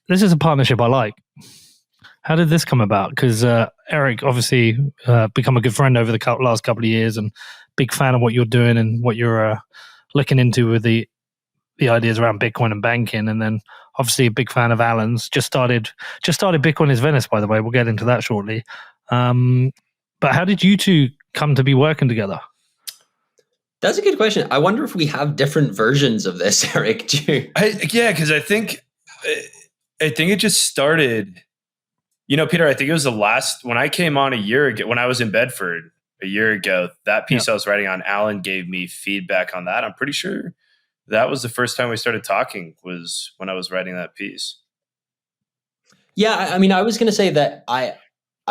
This is a partnership I like. How did this come about? Because Eric, obviously, become a good friend over the last couple of years, and big fan of what you're doing and what you're looking into with the ideas around Bitcoin and banking. And then, obviously, a big fan of Alan's. Just started Bitcoin is Venice, by the way. We'll get into that shortly. But how did you two come to be working together? That's a good question. I wonder if we have different versions of this, Eric. Yeah, because I think it just started. Peter, I think it was when I came on a year ago, when I was in Bedford a year ago, that piece I was writing on, Alan gave me feedback on that. I'm pretty sure that was the first time we started talking, was when I was writing that piece. Yeah, I mean, I was going to say that I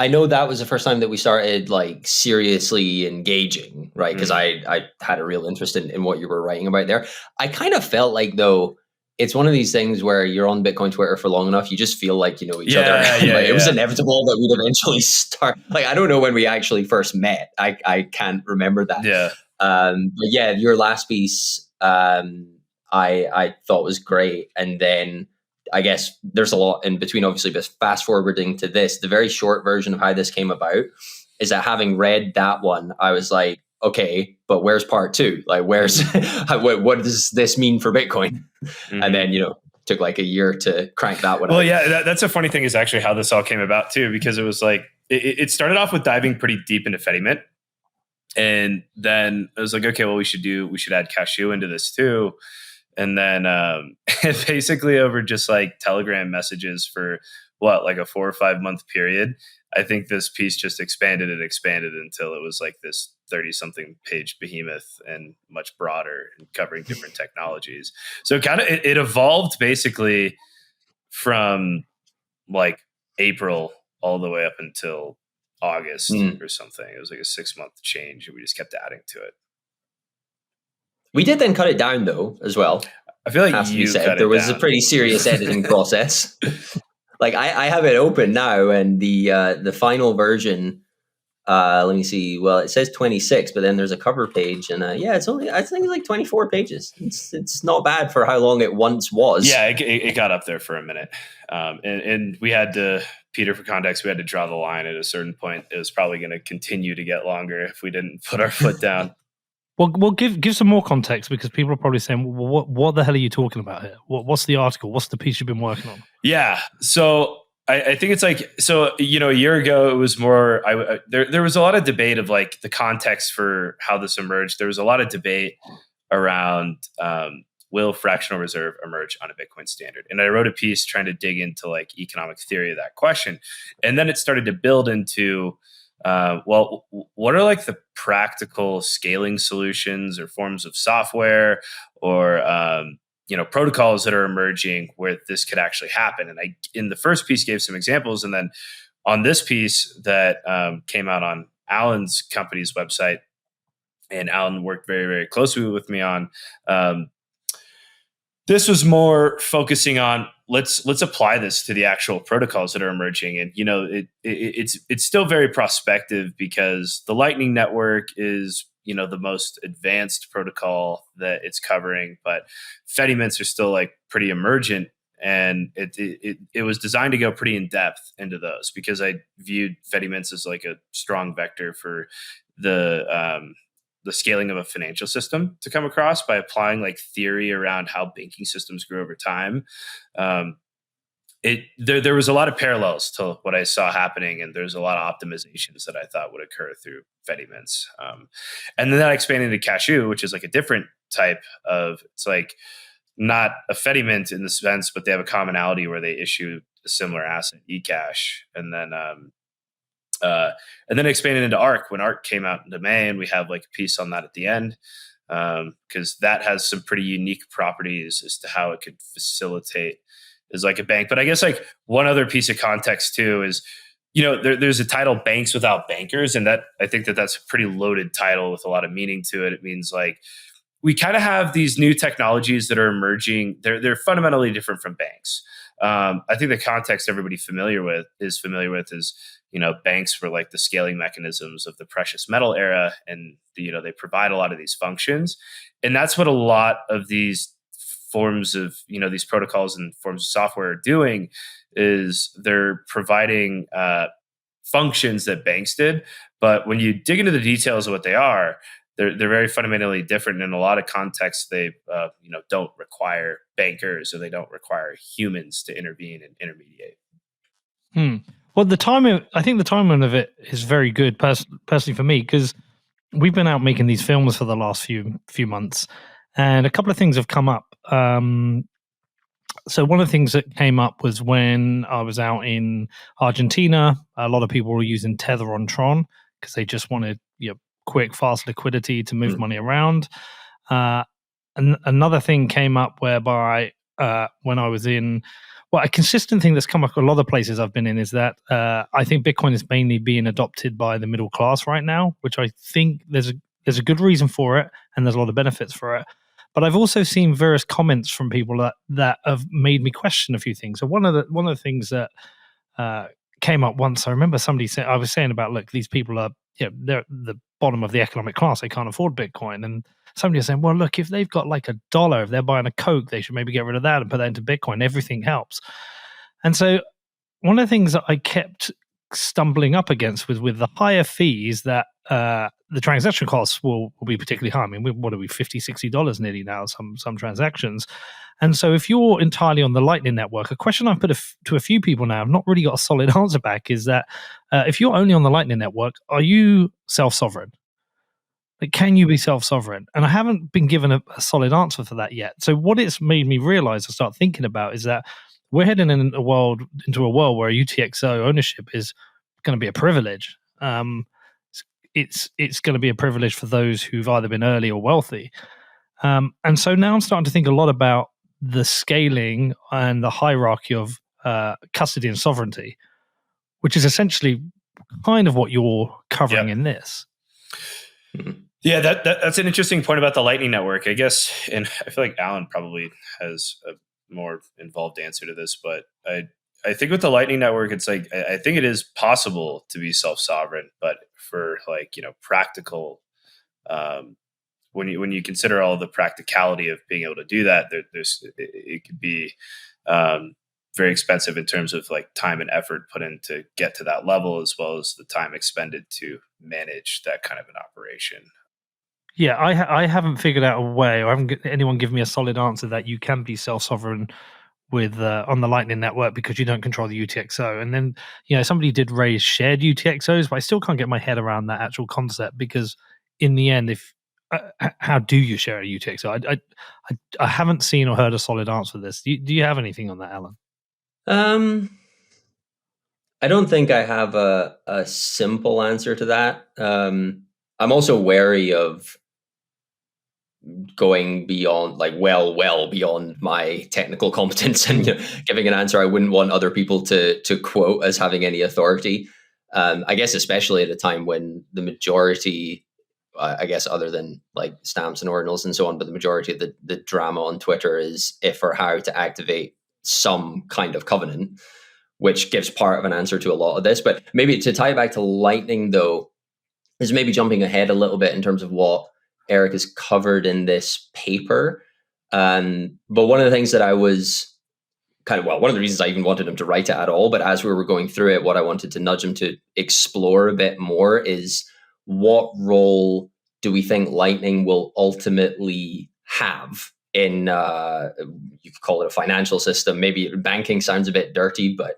know that was the first time that we started like seriously engaging, right? Because I had a real interest in what you were writing about there. I kind of felt like, though, it's one of these things where you're on Bitcoin Twitter for long enough, you just feel like you know each other. It was inevitable that we'd eventually start. Like, I don't know when we actually first met. I can't remember that. Yeah. But yeah, your last piece I thought was great. And then I guess there's a lot in between, obviously, but fast forwarding to this, the very short version of how this came about is that having read that one, I was like, okay, but where's part two? Like, where's what does this mean for Bitcoin? Mm-hmm. And then, took like a year to crank that one out. Well, yeah, that's a funny thing is actually how this all came about too, because it was like, it started off with diving pretty deep into Fedimint. And then I was like, okay, well, we should add Cashew into this too. And then basically over just like Telegram messages for like a 4 or 5 month period, I think this piece just expanded until it was like this 30-something page behemoth and much broader and covering different technologies. So it evolved basically from like April all the way up until August or something. It was like a 6-month change, and we just kept adding to it. We did then cut it down though, as well. I feel like there was a pretty serious editing process. Like I have it open now, and the final version. Let me see. Well, it says 26, but then there's a cover page, and I think it's like 24 pages. It's not bad for how long it once was. Yeah, it got up there for a minute, and we had to. Peter, for context, we had to draw the line at a certain point. It was probably going to continue to get longer if we didn't put our foot down. Well, give some more context, because people are probably saying, well, what the hell are you talking about here? What's the article? What's the piece you've been working on? Yeah. So I think it's like, a year ago, it was more, there was a lot of debate of like the context for how this emerged. There was a lot of debate around, will fractional reserve emerge on a Bitcoin standard? And I wrote a piece trying to dig into like economic theory of that question. And then it started to build into, what are like the practical scaling solutions or forms of software or, protocols that are emerging where this could actually happen? And I, in the first piece, gave some examples. And then on this piece that came out on Alan's company's website, and Alan worked very, very closely with me on, this was more focusing on let's apply this to the actual protocols that are emerging. And it's still very prospective, because the Lightning Network is the most advanced protocol that it's covering, but Fedimints are still like pretty emergent, and it was designed to go pretty in depth into those, because I viewed Fedimints as like a strong vector for the scaling of a financial system to come across by applying like theory around how banking systems grew over time. There was a lot of parallels to what I saw happening, and there's a lot of optimizations that I thought would occur through Fedimints. And then that expanded into Cashew, which is like a different type of, it's like not a Fedimint in the sense, but they have a commonality where they issue a similar asset, eCash. And then expanded into ARC when ARC came out into May, and we have like a piece on that at the end, because that has some pretty unique properties as to how it could facilitate as like a bank. But I guess like one other piece of context too is, there's a title, Banks Without Bankers, and that I think that's a pretty loaded title with a lot of meaning to it. It means like we kind of have these new technologies that are emerging. They're fundamentally different from banks. I think the context everybody familiar with is, banks were like the scaling mechanisms of the precious metal era, and they provide a lot of these functions, and that's what a lot of these forms of, these protocols and forms of software are doing is they're providing functions that banks did. But when you dig into the details of what they are, they're very fundamentally different. In a lot of contexts, they don't require bankers, or they don't require humans to intervene and intermediate. Well, I think the timing of it is very good, personally for me, because we've been out making these films for the last few months, and a couple of things have come up. So one of the things that came up was when I was out in Argentina. A lot of people were using Tether on Tron because they just wanted quick, fast liquidity to move money around. And another thing came up whereby when I was in, a consistent thing that's come up a lot of places I've been in is that I think Bitcoin is mainly being adopted by the middle class right now, which I think there's a good reason for it, and there's a lot of benefits for it. But I've also seen various comments from people that have made me question a few things. So one of the things that came up once, I remember somebody said, I was saying about, look, these people are, they're the bottom of the economic class. They can't afford Bitcoin. And somebody was saying, well, look, if they've got like $1, if they're buying a Coke, they should maybe get rid of that and put that into Bitcoin. Everything helps. And so one of the things that I kept stumbling up against was with the higher fees that the transaction costs will be particularly high. I mean, what are we, $50-$60 nearly now, some transactions. And so if you're entirely on the Lightning Network, a question I've put to a few people now, I've not really got a solid answer back, is that if you're only on the Lightning Network, are you self-sovereign? Like, can you be self-sovereign? And I haven't been given a solid answer for that yet. So what it's made me realize and start thinking about is that we're heading into a world where UTXO ownership is going to be a privilege. It's going to be a privilege for those who've either been early or wealthy. And so now I'm starting to think a lot about the scaling and the hierarchy of custody and sovereignty, which is essentially kind of what you're covering in this. Yeah, that's an interesting point about the Lightning Network, I guess. And I feel like Alan probably has a more involved answer to this, but I think with the Lightning Network, it's like, I think it is possible to be self-sovereign, but for practical, when you consider all the practicality of being able to do that, it could be very expensive in terms of time and effort put in to get to that level, as well as the time expended to manage that kind of an operation. Yeah, I haven't figured out a way, or I haven't anyone given me a solid answer that you can be self-sovereign with on the Lightning Network because you don't control the UTXO. And then somebody did raise shared UTXOs, but I still can't get my head around that actual concept, because in the end, if how do you share a UTXO? I haven't seen or heard a solid answer for this. Do you have anything on that, Alan? I don't think I have a simple answer to that. I'm also wary of going beyond, well beyond my technical competence and giving an answer I wouldn't want other people to quote as having any authority. I guess especially at a time when the majority, I guess other than stamps and ordinals and so on, but the majority of the drama on Twitter is if or how to activate some kind of covenant, which gives part of an answer to a lot of this. But maybe to tie it back to Lightning, though, is maybe jumping ahead a little bit in terms of what Eric has covered in this paper. But one of the things that I was one of the reasons I even wanted him to write it at all, but as we were going through it, what I wanted to nudge him to explore a bit more is what role do we think Lightning will ultimately have in, you could call it a financial system. Maybe banking sounds a bit dirty, but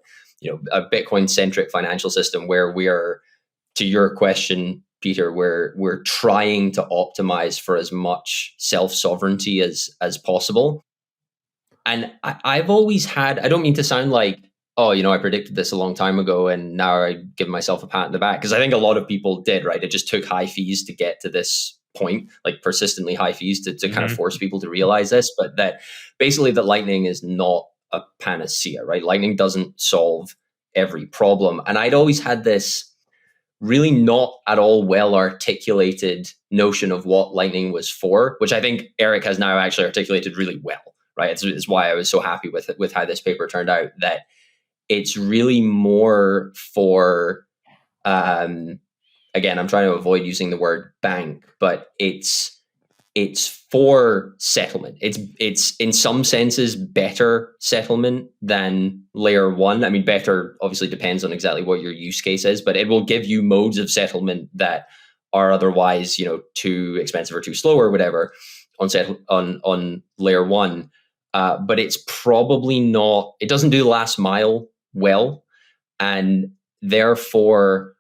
a Bitcoin-centric financial system where we are, to your question, Peter, we're trying to optimize for as much self-sovereignty as possible. And I've always had, I don't mean to sound like, I predicted this a long time ago and now I give myself a pat on the back, because I think a lot of people did, right? It just took high fees to get to this point, persistently high fees to kind of force people to realize this, but that basically that Lightning is not a panacea, right? Lightning doesn't solve every problem. And I'd always had this really not at all well articulated notion of what Lightning was for, which I think Eric has now actually articulated really well, right? It's why I was so happy with how this paper turned out, that it's really more for, again, I'm trying to avoid using the word bank, but it's it's for settlement. It's in some senses better settlement than layer one. I mean, better obviously depends on exactly what your use case is, but it will give you modes of settlement that are otherwise, too expensive or too slow or whatever on layer one. But it's probably not. It doesn't do the last mile well, and therefore,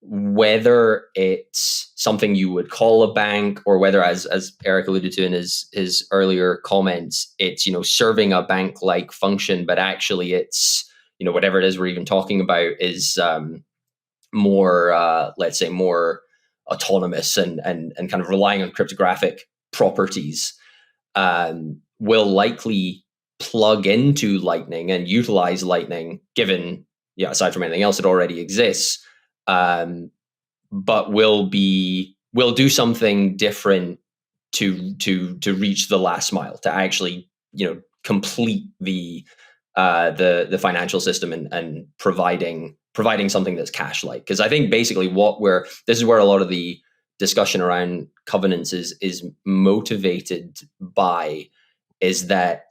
whether it's something you would call a bank or whether, as Eric alluded to in his earlier comments, it's serving a bank-like function, but actually it's whatever it is we're even talking about is more let's say more autonomous and kind of relying on cryptographic properties, will likely plug into Lightning and utilize Lightning, given aside from anything else that already exists. But will do something different to reach the last mile, to actually complete the financial system and providing something that's cash like. Because I think basically this is where a lot of the discussion around covenants is motivated by, is that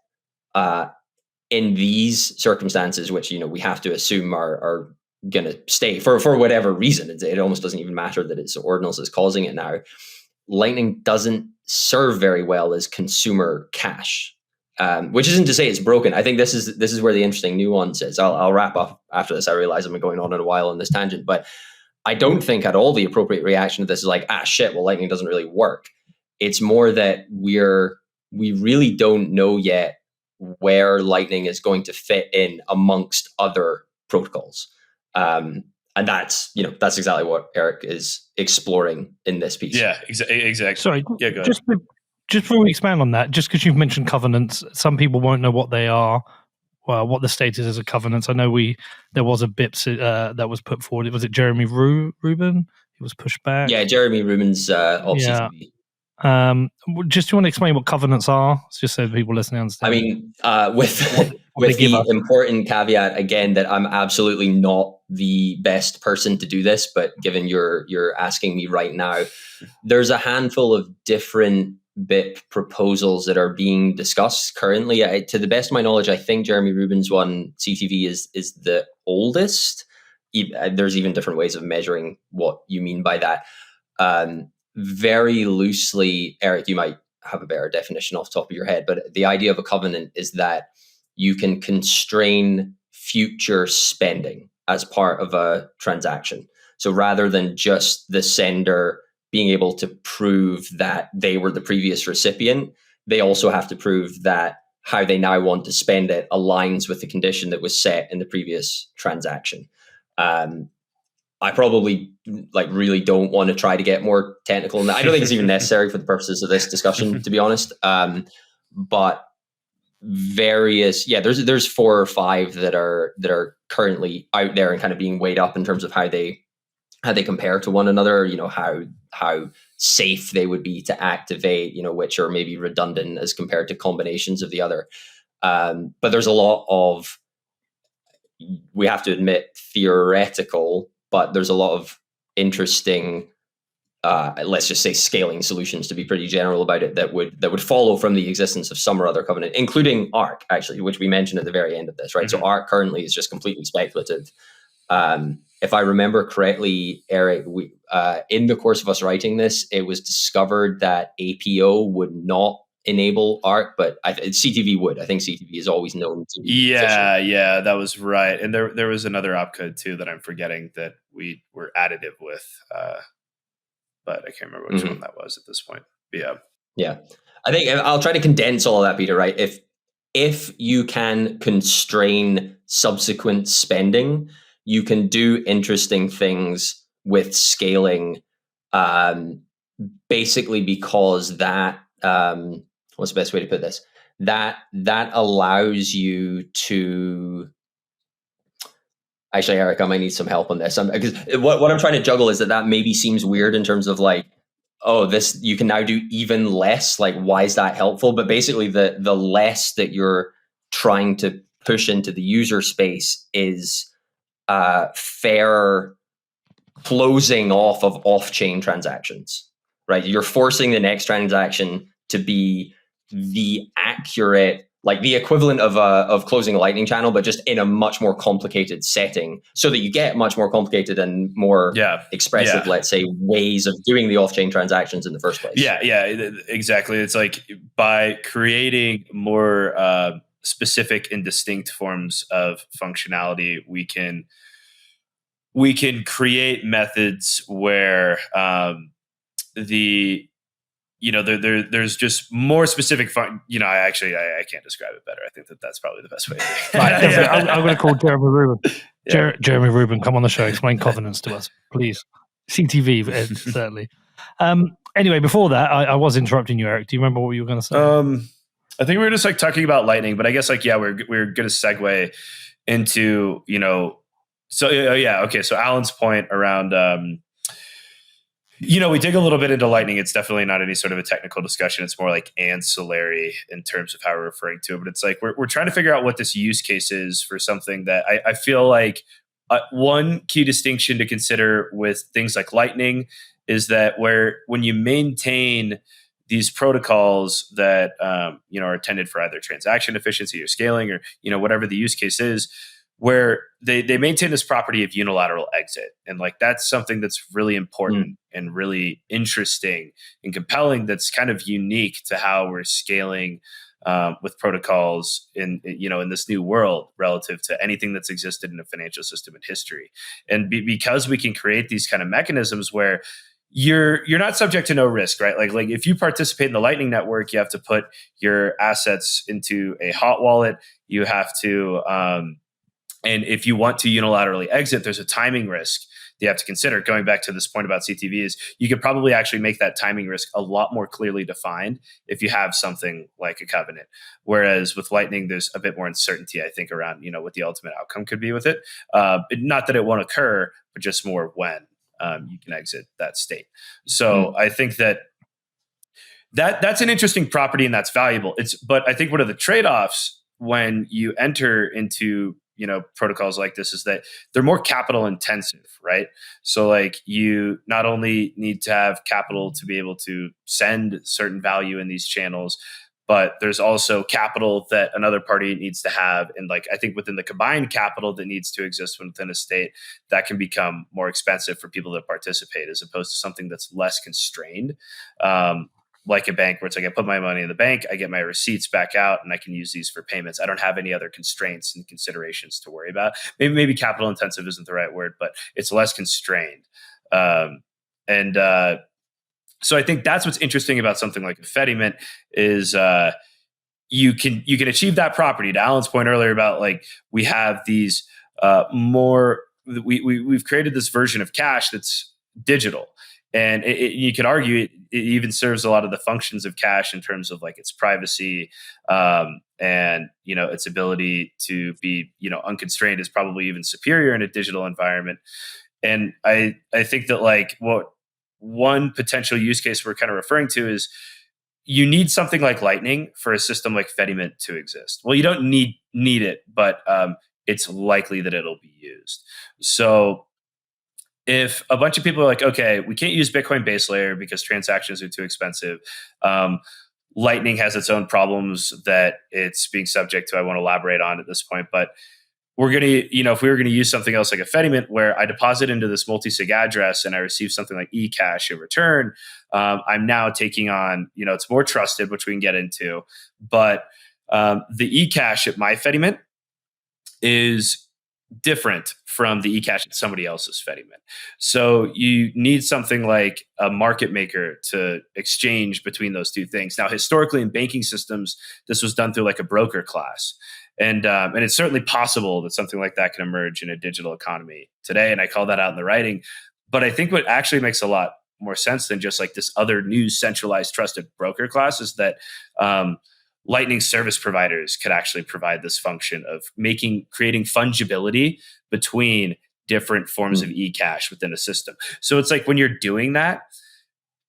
in these circumstances, which we have to assume are going to stay for whatever reason, it almost doesn't even matter that it's ordinals that's causing it now. Lightning doesn't serve very well as consumer cash, which isn't to say it's broken. I think this is where the interesting nuance is. I'll wrap up after this. I realize I've been going on in a while on this tangent, but I don't think at all the appropriate reaction to this is like, shit, well, Lightning doesn't really work. It's more that we really don't know yet where Lightning is going to fit in amongst other protocols. And that's exactly what Eric is exploring in this piece. Yeah, exactly. Sorry, yeah, go ahead. Just before we expand on that, just because you've mentioned covenants, some people won't know what they are, what the status is of covenants. I know there was a BIP that was put forward. Was it Jeremy Rubin? He was pushed back. Yeah, Jeremy Rubin's CTV. Just do you want to explain what covenants are? It's just so people listening understand. I mean, with the important caveat again that I'm absolutely not the best person to do this, but given you're asking me right now, there's a handful of different BIP proposals that are being discussed currently. To the best of my knowledge, I think Jeremy Rubin's one, CTV, is the oldest. There's even different ways of measuring what you mean by that. Very loosely, Eric, you might have a better definition off the top of your head, but the idea of a covenant is that you can constrain future spending as part of a transaction. So rather than just the sender being able to prove that they were the previous recipient, they also have to prove that how they now want to spend it aligns with the condition that was set in the previous transaction. I probably really don't want to try to get more technical in that. I don't think it's even necessary for the purposes of this discussion, to be honest. But there's 4 or 5 that are currently out there and kind of being weighed up in terms of how they compare to one another. How safe they would be to activate. Which are maybe redundant as compared to combinations of the other. But there's a lot of, we have to admit, theoretical. But there's a lot of interesting, let's just say, scaling solutions, to be pretty general about it, that would follow from the existence of some or other covenant, including ARC, actually, which we mentioned at the very end of this, right? Mm-hmm. So ARC currently is just completely speculative. If I remember correctly, Eric, in the course of us writing this, it was discovered that APO would not enable ARC, but CTV would. I think CTV is always known to be efficient. Yeah, that was right. And there was another opcode too that I'm forgetting that we were additive with, but I can't remember which one that was at this point. But yeah. I think I'll try to condense all of that, Peter. Right? If you can constrain subsequent spending, you can do interesting things with scaling. Basically, because that. What's the best way to put this? That allows you to. Actually, Eric, I might need some help on this. Because what I'm trying to juggle is that maybe seems weird in terms of this you can now do even less. Why is that helpful? But basically, the less that you're trying to push into the user space is fair closing off of off-chain transactions. right? You're forcing the next transaction to be the accurate, like the equivalent of closing a Lightning channel, but just in a much more complicated setting, so that you get much more complicated and more expressive, let's say, ways of doing the off-chain transactions in the first place. Yeah, exactly. It's like by creating more specific and distinct forms of functionality, we can create methods where there's just more specific fun. I can't describe it better. I think that's probably the best way. I'm going to call Jeremy Rubin. Jeremy Rubin, come on the show. Explain covenants to us, please. CTV, certainly. Anyway, before that, I was interrupting you, Eric. Do you remember what you were going to say? I think we were just like talking about Lightning, but I guess we're going to segue into So okay. So Alan's point around we dig a little bit into Lightning. It's definitely not any sort of a technical discussion. It's more like ancillary in terms of how we're referring to it. But it's like we're trying to figure out what this use case is for something that I feel like one key distinction to consider with things like Lightning is that when you maintain these protocols that are intended for either transaction efficiency or scaling or whatever the use case is, where they maintain this property of unilateral exit. And like, that's something that's really important and really interesting and compelling. That's kind of unique to how we're scaling with protocols in this new world relative to anything that's existed in a financial system in history. And because we can create these kind of mechanisms where you're not subject to no risk, right? Like if you participate in the Lightning Network, you have to put your assets into a hot wallet. You have to, and if you want to unilaterally exit, there's a timing risk that you have to consider. Going back to this point about CTVs, you could probably actually make that timing risk a lot more clearly defined if you have something like a covenant. Whereas with Lightning, there's a bit more uncertainty, I think, around what the ultimate outcome could be with it. Not that it won't occur, but just more when you can exit that state. So I think that's an interesting property and that's valuable. But I think one of the trade-offs when you enter into protocols like this is that they're more capital intensive, right? So like you not only need to have capital to be able to send certain value in these channels, but there's also capital that another party needs to have. And like, I think within the combined capital that needs to exist within a state, that can become more expensive for people that participate as opposed to something that's less constrained. Like a bank where it's like I put my money in the bank, I get my receipts back out and I can use these for payments. I don't have any other constraints and considerations to worry about. Maybe capital intensive isn't the right word, but it's less constrained. So I think that's what's interesting about something like a Fediment is you can achieve that property. To Alan's point earlier about like we have these we've created this version of cash that's digital. And you could argue it even serves a lot of the functions of cash in terms of like its privacy and its ability to be unconstrained is probably even superior in a digital environment. And I think that like what one potential use case we're kind of referring to is you need something like Lightning for a system like Fediment to exist. Well, you don't need it, but it's likely that it'll be used. So if a bunch of people are like, okay, we can't use Bitcoin base layer because transactions are too expensive. Lightning has its own problems that it's being subject to. I won't elaborate on at this point, but we're going to, if we were going to use something else like a Fediment where I deposit into this multi-sig address and I receive something like eCash in return, I'm now taking on, it's more trusted, which we can get into. But the eCash at my Fediment is different from the eCash at somebody else's Fediment. So you need something like a market maker to exchange between those two things. Now, historically in banking systems, this was done through like a broker class. And it's certainly possible that something like that can emerge in a digital economy today. And I call that out in the writing. But I think what actually makes a lot more sense than just like this other new centralized trusted broker class is that Lightning service providers could actually provide this function of creating fungibility between different forms of eCash within a system. So it's like when you're doing that,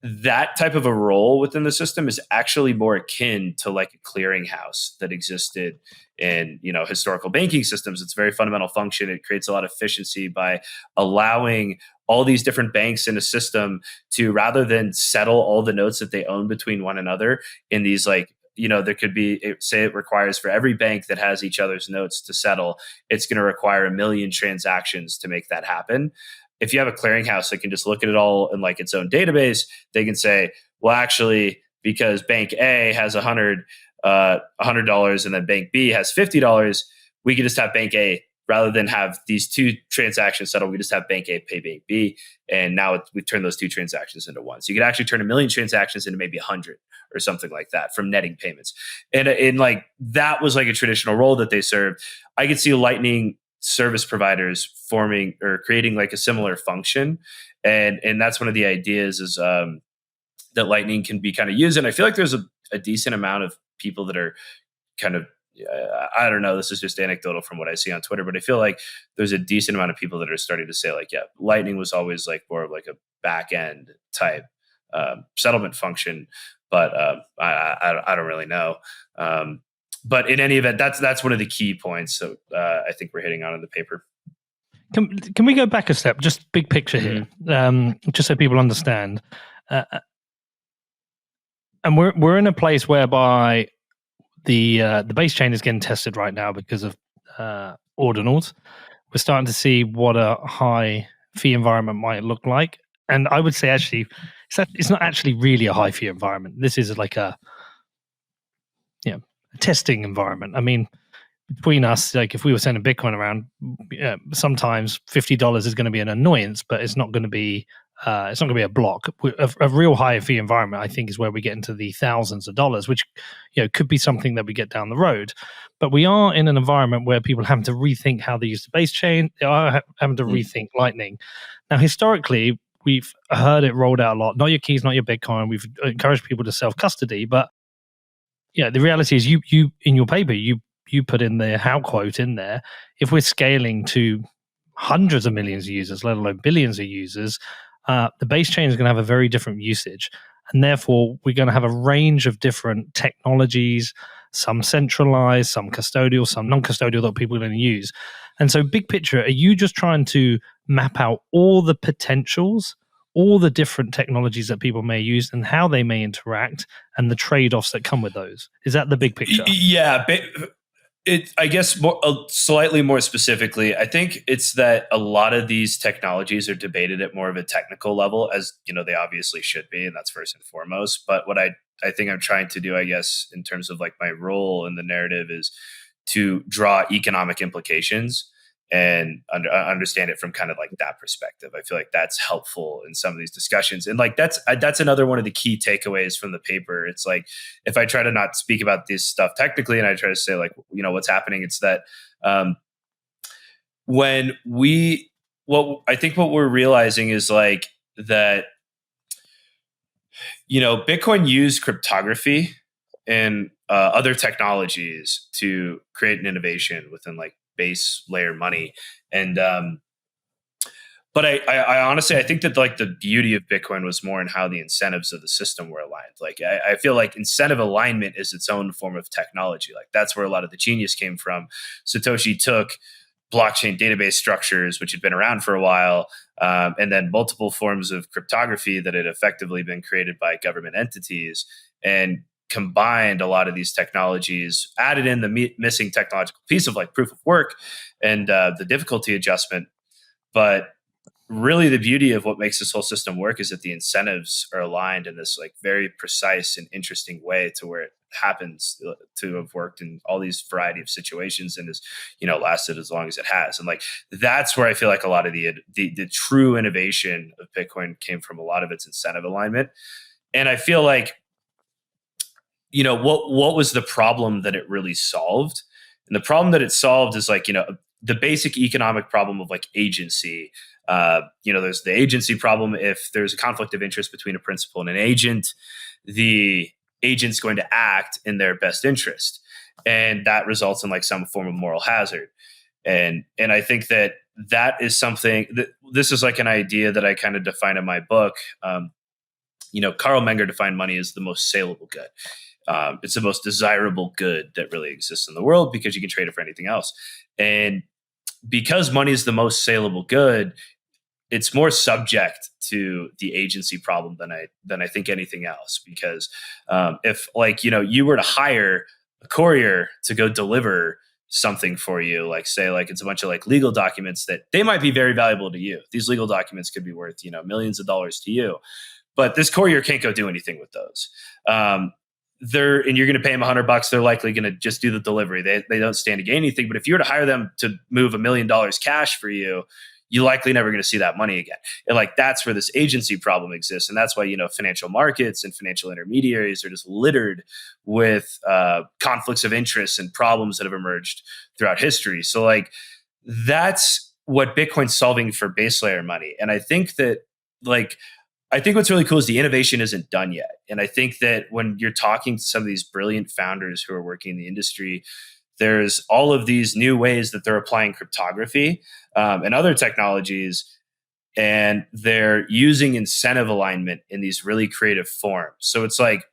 that type of a role within the system is actually more akin to like a clearinghouse that existed in, historical banking systems. It's a very fundamental function. It creates a lot of efficiency by allowing all these different banks in a system to, rather than settle all the notes that they own between one another in these there could be, say it requires for every bank that has each other's notes to settle, it's going to require 1 million transactions to make that happen. If you have a clearinghouse that can just look at it all in like its own database, they can say, well, actually, because bank A has $100 and then bank B has $50, we can just have bank A, rather than have these two transactions settled, we just have bank A pay bank B. And now we turn those two transactions into one. So you could actually turn 1 million transactions into maybe 100 or something like that from netting payments. And like that was like a traditional role that they served. I could see Lightning service providers forming or creating like a similar function. And that's one of the ideas is that Lightning can be kind of used. And I feel like there's a decent amount of people that are kind of, I don't know, this is just anecdotal from what I see on Twitter, but I feel like there's a decent amount of people that are starting to say like, yeah, Lightning was always like more of like a back end type settlement function, but I don't really know. But in any event, that's one of the key points that I think we're hitting on in the paper. Can we go back a step, just big picture here, just so people understand? And we're in a place whereby the base chain is getting tested right now because of ordinals. We're starting to see what a high fee environment might look like, and I would say actually, it's not actually really a high fee environment. This is like a testing environment. I mean, between us, like if we were sending Bitcoin around, sometimes $50 is going to be an annoyance, but it's not going to be a block. A real high fee environment, I think, is where we get into the thousands of dollars, which could be something that we get down the road. But we are in an environment where people are having to rethink how they use the base chain. They are having to rethink Lightning. Now, historically, we've heard it rolled out a lot. Not your keys, not your Bitcoin. We've encouraged people to self-custody, but the reality is, you in your paper, you put in the how quote in there. If we're scaling to hundreds of millions of users, let alone billions of users, the base chain is going to have a very different usage. And therefore, we're going to have a range of different technologies, some centralized, some custodial, some non-custodial that people are going to use. And so big picture, are you just trying to map out all the potentials, all the different technologies that people may use and how they may interact and the trade-offs that come with those? Is that the big picture? Yeah. I guess slightly more specifically, I think it's that a lot of these technologies are debated at more of a technical level, as they obviously should be, and that's first and foremost. But what I think I'm trying to do, I guess, in terms of like my role in the narrative, is to draw economic implications and understand it from kind of like that perspective. I feel like that's helpful in some of these discussions. And like that's another one of the key takeaways from the paper. It's like, if I try to not speak about this stuff technically and I try to say like, what's happening, it's that what we're realizing is like that, Bitcoin used cryptography and other technologies to create an innovation within like base layer money. And but I honestly, I think that like the beauty of Bitcoin was more in how the incentives of the system were aligned. Like I feel like incentive alignment is its own form of technology. Like that's where a lot of the genius came from. Satoshi took blockchain database structures, which had been around for a while, and then multiple forms of cryptography that had effectively been created by government entities, and combined a lot of these technologies, added in the missing technological piece of like proof of work and the difficulty adjustment. But really the beauty of what makes this whole system work is that the incentives are aligned in this like very precise and interesting way to where it happens to have worked in all these variety of situations and has lasted as long as it has. And like that's where I feel like a lot of the true innovation of Bitcoin came from, a lot of its incentive alignment. And I feel like what was the problem that it really solved? And the problem that it solved is like, the basic economic problem of like agency. There's the agency problem. If there's a conflict of interest between a principal and an agent, the agent's going to act in their best interest. And that results in like some form of moral hazard. And I think that is something that this is like an idea that I kind of define in my book. Carl Menger defined money as the most saleable good. It's the most desirable good that really exists in the world because you can trade it for anything else. And because money is the most saleable good, it's more subject to the agency problem than I think anything else. Because if you were to hire a courier to go deliver something for you, like say like it's a bunch of like legal documents that they might be very valuable to you. These legal documents could be worth millions of dollars to you, but this courier can't go do anything with those. And you're going to pay them $100. They're likely going to just do the delivery. They don't stand to gain anything. But if you were to hire them to move $1 million cash for you, you're likely never going to see that money again. And like that's where this agency problem exists, and that's why financial markets and financial intermediaries are just littered with conflicts of interest and problems that have emerged throughout history. So like that's what Bitcoin's solving for base layer money, and I think that I think what's really cool is the innovation isn't done yet. And I think that when you're talking to some of these brilliant founders who are working in the industry, there's all of these new ways that they're applying cryptography and other technologies, and they're using incentive alignment in these really creative forms. So it's like,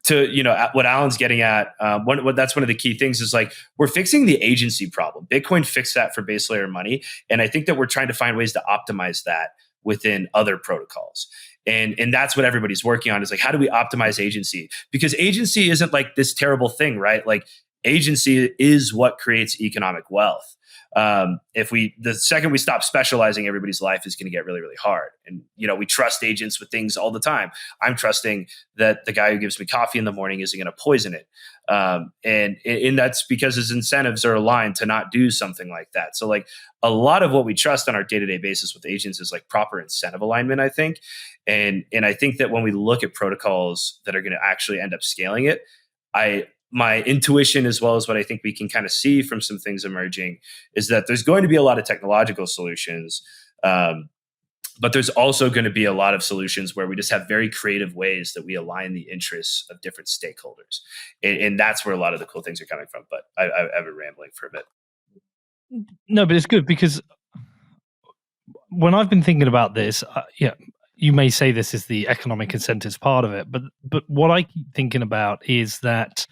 what Alan's getting at, that's one of the key things is like we're fixing the agency problem. Bitcoin fixed that for base layer money, and I think that we're trying to find ways to optimize that within other protocols. And that's what everybody's working on is like, how do we optimize agency? Because agency isn't like this terrible thing, right? Like agency is what creates economic wealth. The second we stop specializing, everybody's life is going to get really, really hard. And, we trust agents with things all the time. I'm trusting that the guy who gives me coffee in the morning isn't going to poison it. And that's because his incentives are aligned to not do something like that. So like a lot of what we trust on our day-to-day basis with agents is like proper incentive alignment, I think. And I think that when we look at protocols that are going to actually end up scaling it, my intuition, as well as what I think we can kind of see from some things emerging, is that there's going to be a lot of technological solutions, but there's also going to be a lot of solutions where we just have very creative ways that we align the interests of different stakeholders. And that's where a lot of the cool things are coming from. But I've been rambling for a bit. No, but it's good because when I've been thinking about this, you may say this is the economic incentives part of it, but what I keep thinking about is that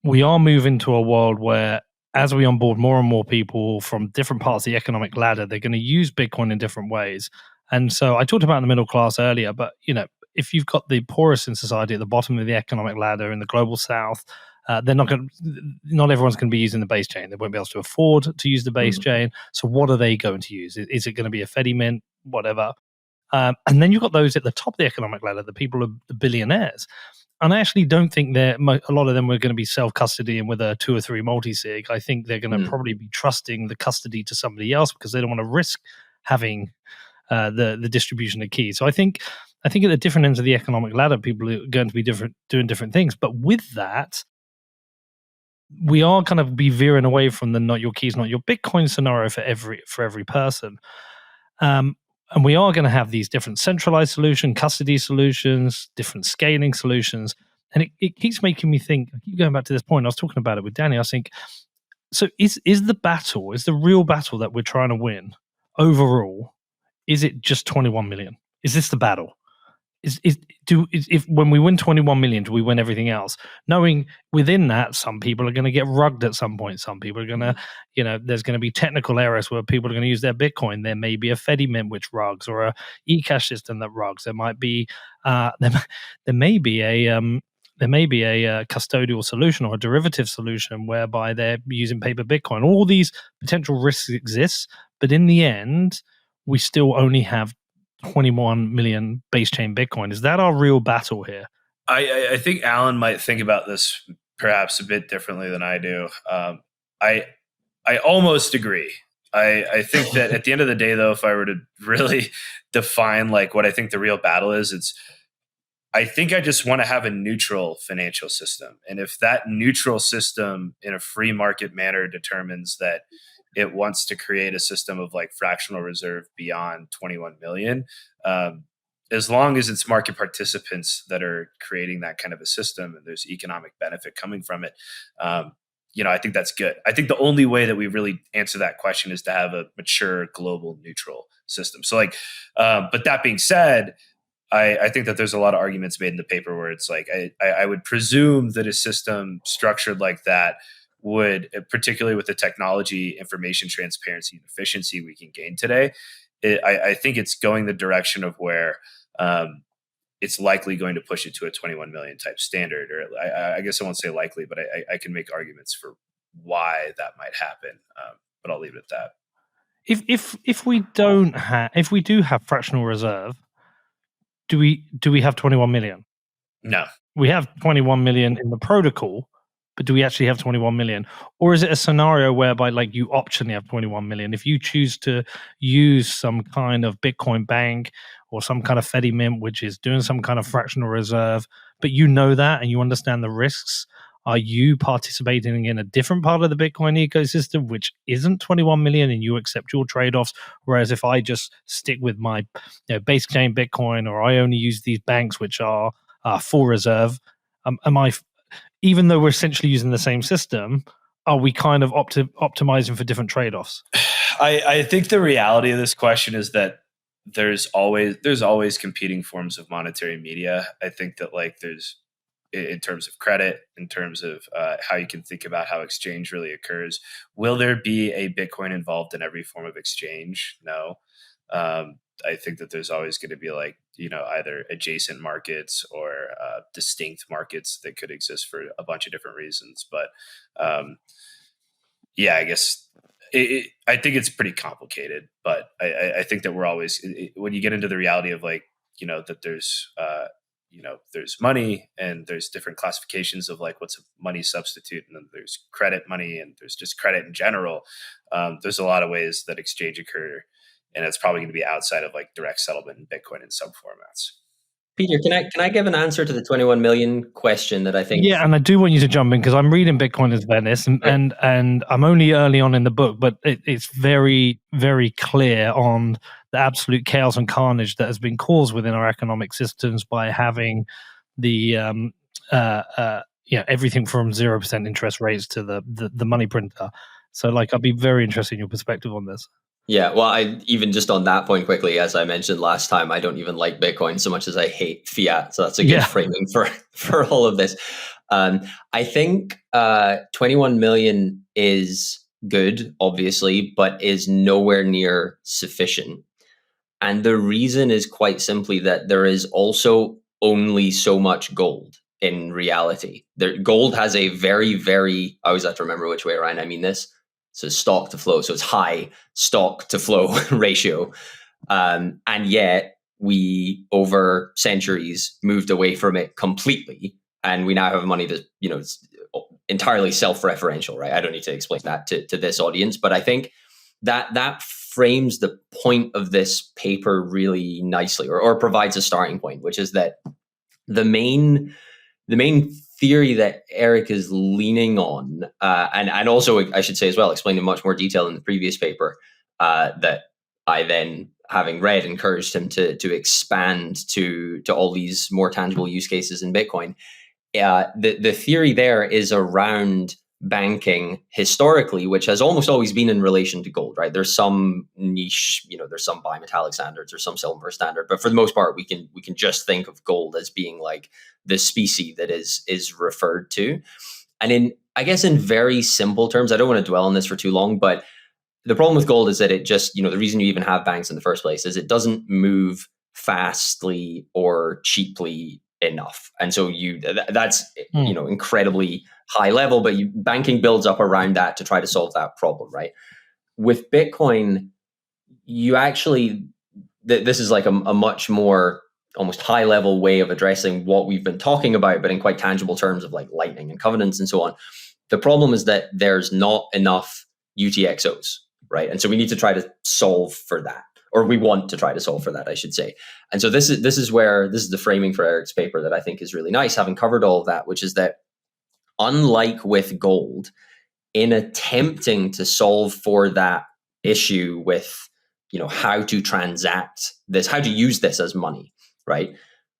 we are moving to a world where, as we onboard more and more people from different parts of the economic ladder, they're going to use Bitcoin in different ways. And so I talked about the middle class earlier, but if you've got the poorest in society at the bottom of the economic ladder in the global south, not everyone's going to be using the base chain. They won't be able to afford to use the base chain. So what are they going to use? Is it going to be a Fedimint, whatever? And then you've got those at the top of the economic ladder, the people of the billionaires. And I actually don't think a lot of them are going to be self-custodying with a 2 or 3 multi-sig. I think they're going to probably be trusting the custody to somebody else because they don't want to risk having the distribution of keys. So I think at the different ends of the economic ladder, people are going to be doing different things. But with that, we are kind of be veering away from the not your keys, not your Bitcoin scenario for every person. And we are going to have these different centralized solutions, custody solutions, different scaling solutions. And it keeps making me think, I keep going back to this point. I was talking about it with Danny. I think, so is the real battle that we're trying to win overall, is it just 21 million? Is this the battle? If when we win 21 million, do we win everything else? Knowing within that, some people are going to get rugged at some point. Some people are going to, there's going to be technical errors where people are going to use their Bitcoin. There may be a Fedimint which rugs, or a eCash system that rugs. There might be, there may be a custodial solution or a derivative solution whereby they're using paper Bitcoin. All these potential risks exist, but in the end, we still only have 21 million base chain Bitcoin. Is that our real battle here? I think Alan might think about this perhaps a bit differently than I do. I almost agree. I think that at the end of the day, though, if I were to really define like what I think the real battle is, I think I just want to have a neutral financial system. And if that neutral system in a free market manner determines that it wants to create a system of like fractional reserve beyond 21 million, as long as it's market participants that are creating that kind of a system and there's economic benefit coming from it, I think that's good. I think the only way that we really answer that question is to have a mature global neutral system. So but that being said, I think that there's a lot of arguments made in the paper where it's like I would presume that a system structured like that would, particularly with the technology, information transparency, and efficiency we can gain today, I think it's going the direction of where it's likely going to push it to a 21 million type standard. Or I guess I won't say likely, but I can make arguments for why that might happen. But I'll leave it at that. If we do have fractional reserve, do we have 21 million? No. We have 21 million in the protocol, but do we actually have 21 million? Or is it a scenario whereby like you optionally have 21 million? If you choose to use some kind of Bitcoin bank or some kind of Fedi mint, which is doing some kind of fractional reserve, but you know that and you understand the risks, are you participating in a different part of the Bitcoin ecosystem, which isn't 21 million, and you accept your trade-offs? Whereas if I just stick with my base chain Bitcoin, or I only use these banks which are full reserve, am I, even though we're essentially using the same system, are we kind of optimizing for different trade-offs? I think the reality of this question is that there's always competing forms of monetary media. I think that like there's, in terms of credit, in terms of how you can think about how exchange really occurs. Will there be a Bitcoin involved in every form of exchange? No. I think that there's always going to be like, either adjacent markets or distinct markets that could exist for a bunch of different reasons. But I guess I think it's pretty complicated, but I think that we're always, when you get into the reality of like, that there's, there's money and there's different classifications of like what's a money substitute, and then there's credit money and there's just credit in general. There's a lot of ways that exchange occur, and it's probably going to be outside of like direct settlement in Bitcoin in some formats. Peter, can I give an answer to the 21 million question that I think? Yeah, and I do want you to jump in because I'm reading Bitcoin as Venice, and I'm only early on in the book, but it's very, very clear on the absolute chaos and carnage that has been caused within our economic systems by having the everything from 0% interest rates to the money printer. So like, I'd be very interested in your perspective on this. Yeah, well, I even just on that point quickly, as I mentioned last time, I don't even like Bitcoin so much as I hate fiat. So that's a good framing for all of this. I think 21 million is good, obviously, but is nowhere near sufficient. And the reason is quite simply that there is also only so much gold in reality. Gold has a very, very, I always have to remember which way around I mean this. So stock to flow. So it's high stock to flow ratio. And yet we, over centuries, moved away from it completely. And we now have money that, it's entirely self-referential, right? I don't need to explain that to this audience. But I think that frames the point of this paper really nicely, or provides a starting point, which is that the main theory that Eric is leaning on, and also I should say as well, explained in much more detail in the previous paper, that I then, having read, encouraged him to expand to all these more tangible use cases in Bitcoin. The theory there is around banking historically, which has almost always been in relation to gold, right? There's some niche, there's some bimetallic standards or some silver standard, but for the most part, we can just think of gold as being like the species that is referred to. And I guess in very simple terms, I don't want to dwell on this for too long, but the problem with gold is that it just, the reason you even have banks in the first place is it doesn't move fastly or cheaply enough. And so that's incredibly high level, but banking builds up around that to try to solve that problem, right? With Bitcoin, you actually, this is like a much more almost high level way of addressing what we've been talking about, but in quite tangible terms of like lightning and covenants and so on. The problem is that there's not enough UTXOs, right? And so we need to try to solve for that, or we want to try to solve for that, I should say. And so this is the framing for Eric's paper that I think is really nice, having covered all of that, which is that unlike with gold, in attempting to solve for that issue with, how to transact this, how to use this as money, right?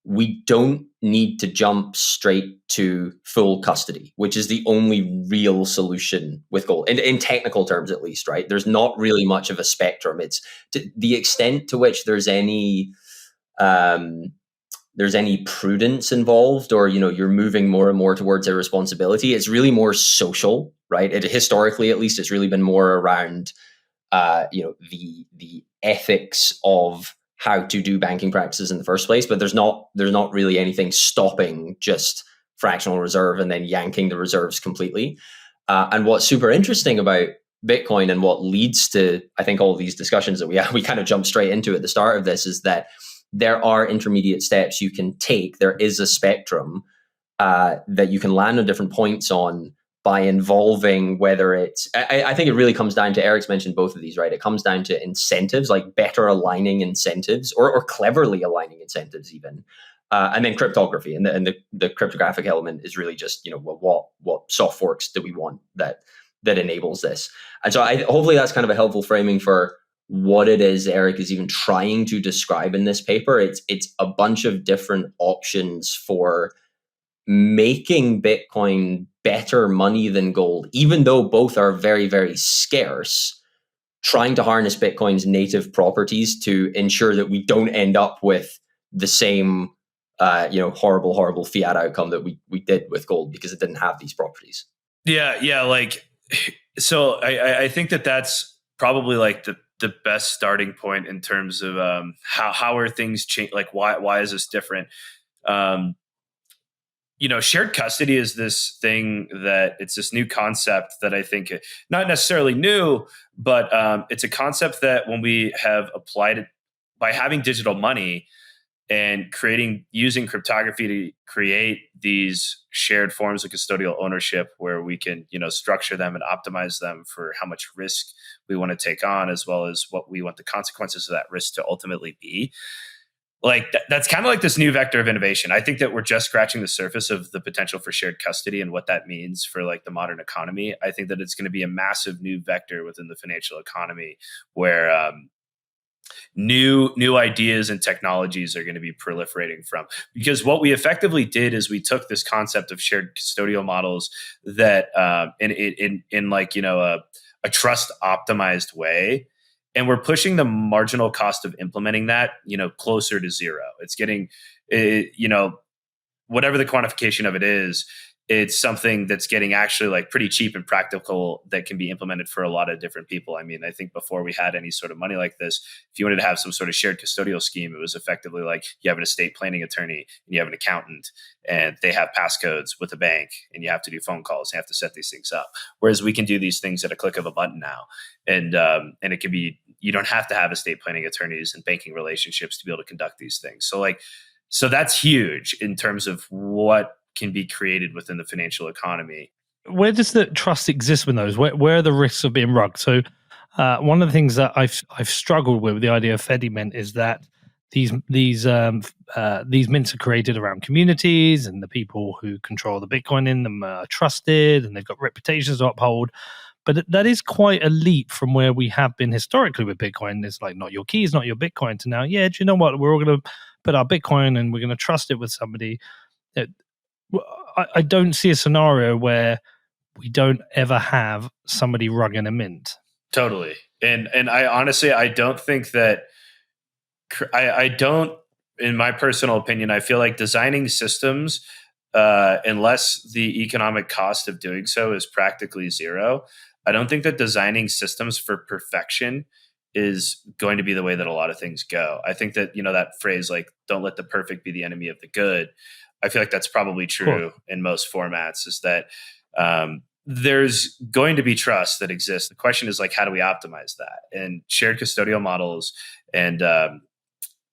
We don't need to jump straight to full custody, which is the only real solution with gold, in technical terms at least, right? There's not really much of a spectrum. It's to the extent to which there's any there's any prudence involved, or you're moving more and more towards irresponsibility. It's really more social, right? Historically, at least, it's really been more around the ethics of how to do banking practices in the first place. But there's not really anything stopping just fractional reserve and then yanking the reserves completely. And what's super interesting about Bitcoin, and what leads to, I think, all of these discussions that we kind of jumped straight into at the start of this, is that there are intermediate steps you can take. There is a spectrum that you can land on different points on by involving whether it's, I think it really comes down to, Eric's mentioned both of these, right? It comes down to incentives, like better aligning incentives, or cleverly aligning incentives even. And then cryptography, and the cryptographic element is really just, what soft forks do we want that enables this. And so hopefully that's kind of a helpful framing for what it is Eric is even trying to describe in this paper. It's a bunch of different options for making Bitcoin better money than gold, even though both are very, very scarce, trying to harness Bitcoin's native properties to ensure that we don't end up with the same horrible fiat outcome that we did with gold, because it didn't have these properties. Yeah. Like, so I think that's probably like the best starting point in terms of how are things change? Like, why is this different? Shared custody is this thing that it's this new concept that I think, not necessarily new, but it's a concept that when we have applied it by having digital money and using cryptography to create these shared forms of custodial ownership, where we can, structure them and optimize them for how much risk we want to take on, as well as what we want the consequences of that risk to ultimately be. Like that's kind of like this new vector of innovation. I think that we're just scratching the surface of the potential for shared custody and what that means for like the modern economy. I think that it's going to be a massive new vector within the financial economy, where new ideas and technologies are going to be proliferating from. Because what we effectively did is we took this concept of shared custodial models that in like a trust optimized way, and we're pushing the marginal cost of implementing that closer to zero. It's getting whatever the quantification of it is, it's something that's getting actually like pretty cheap and practical that can be implemented for a lot of different people. I mean, I think before we had any sort of money like this, if you wanted to have some sort of shared custodial scheme, it was effectively like you have an estate planning attorney and you have an accountant, and they have passcodes with a bank, and you have to do phone calls, you have to set these things up. Whereas we can do these things at a click of a button now. And it can be, you don't have to have estate planning attorneys and banking relationships to be able to conduct these things. So that's huge in terms of what can be created within the financial economy. Where does the trust exist with those? Where are the risks of being rugged? So one of the things that I've struggled with the idea of Fediment is that these mints are created around communities, and the people who control the Bitcoin in them are trusted, and they've got reputations to uphold. But that is quite a leap from where we have been historically with Bitcoin. It's like, not your keys, not your Bitcoin, to now, yeah, do you know what? We're all going to put our Bitcoin and we're going to trust it with somebody. I don't see a scenario where we don't ever have somebody rugging a mint. Totally. And I honestly, I don't think that, I don't, in my personal opinion, I feel like designing systems, unless the economic cost of doing so is practically zero, I don't think that designing systems for perfection is going to be the way that a lot of things go. I think that, that phrase, like, don't let the perfect be the enemy of the good, I feel like that's probably true in most formats, is that there's going to be trust that exists. The question is, like, how do we optimize that? And shared custodial models, and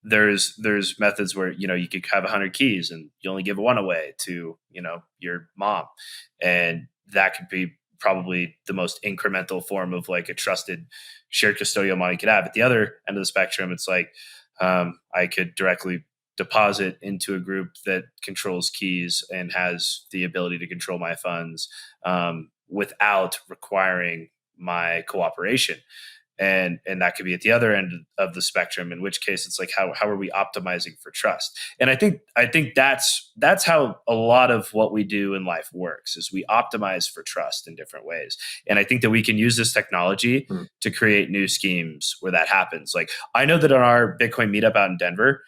there's methods where, you could have 100 keys and you only give one away to, your mom. And that could be probably the most incremental form of like a trusted shared custodial model you could have. At the other end of the spectrum, it's like, I could directly deposit into a group that controls keys and has the ability to control my funds without requiring my cooperation. And that could be at the other end of the spectrum, in which case it's like, how are we optimizing for trust? And I think that's how a lot of what we do in life works, is we optimize for trust in different ways. And I think that we can use this technology to create new schemes where that happens. Like, I know that on our Bitcoin meetup out in Denver,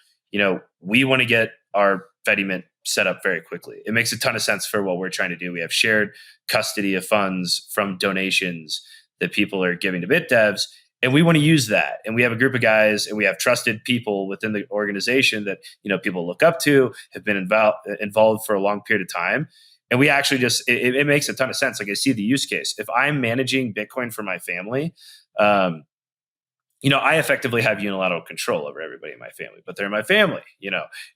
we want to get our Fediment set up very quickly. It makes a ton of sense for what we're trying to do. We have shared custody of funds from donations that people are giving to BitDevs, and we want to use that. And we have a group of guys, and we have trusted people within the organization that people look up to, have been involved for a long period of time. And we actually just it makes a ton of sense. Like, I see the use case. If I'm managing Bitcoin for my family, I effectively have unilateral control over everybody in my family, but they're my family,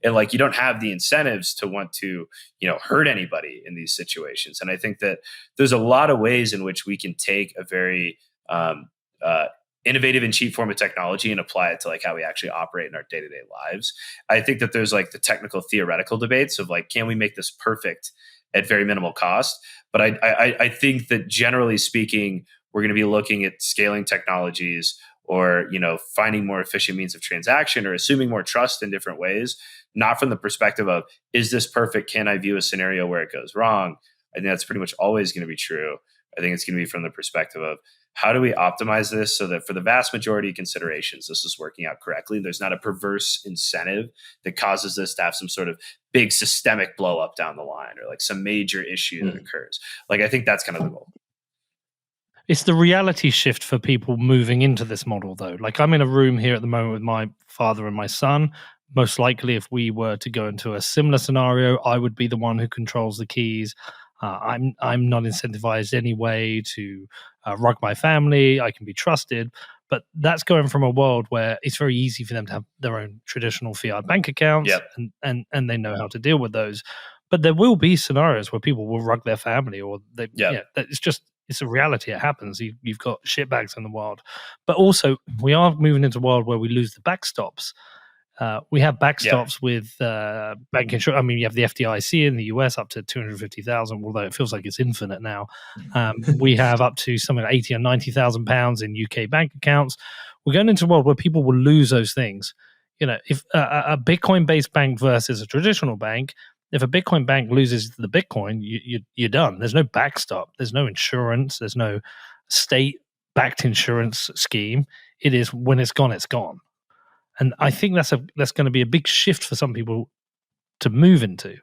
and like, you don't have the incentives to want to, hurt anybody in these situations. And I think that there's a lot of ways in which we can take a very innovative and cheap form of technology and apply it to like how we actually operate in our day-to-day lives. I think that there's like the technical theoretical debates of like, can we make this perfect at very minimal cost? But I think that generally speaking, we're going to be looking at scaling technologies, or finding more efficient means of transaction, or assuming more trust in different ways, not from the perspective of, is this perfect? Can I view a scenario where it goes wrong? I think that's pretty much always going to be true. I think it's going to be from the perspective of, how do we optimize this so that for the vast majority of considerations, this is working out correctly? There's not a perverse incentive that causes this to have some sort of big systemic blow up down the line, or like some major issue that occurs. Like, I think that's kind of the goal. It's the reality shift for people moving into this model, though. Like, I'm in a room here at the moment with my father and my son. Most likely, if we were to go into a similar scenario, I would be the one who controls the keys. I'm not incentivized anyway to rug my family. I can be trusted. But that's going from a world where it's very easy for them to have their own traditional fiat bank accounts, and they know how to deal with those. But there will be scenarios where people will rug their family, or it's a reality. It happens. You've got shitbags in the world. But also, we are moving into a world where we lose the backstops. We have backstops with bank insurance. I mean, you have the FDIC in the US up to 250,000, although it feels like it's infinite now. We have up to something like 80 or 90,000 pounds in UK bank accounts. We're going into a world where people will lose those things. If a Bitcoin-based bank versus a traditional bank, if a Bitcoin bank loses the Bitcoin, you're done. There's no backstop. There's no insurance. There's no state-backed insurance scheme. It is, when it's gone, it's gone. And I think that's going to be a big shift for some people to move into.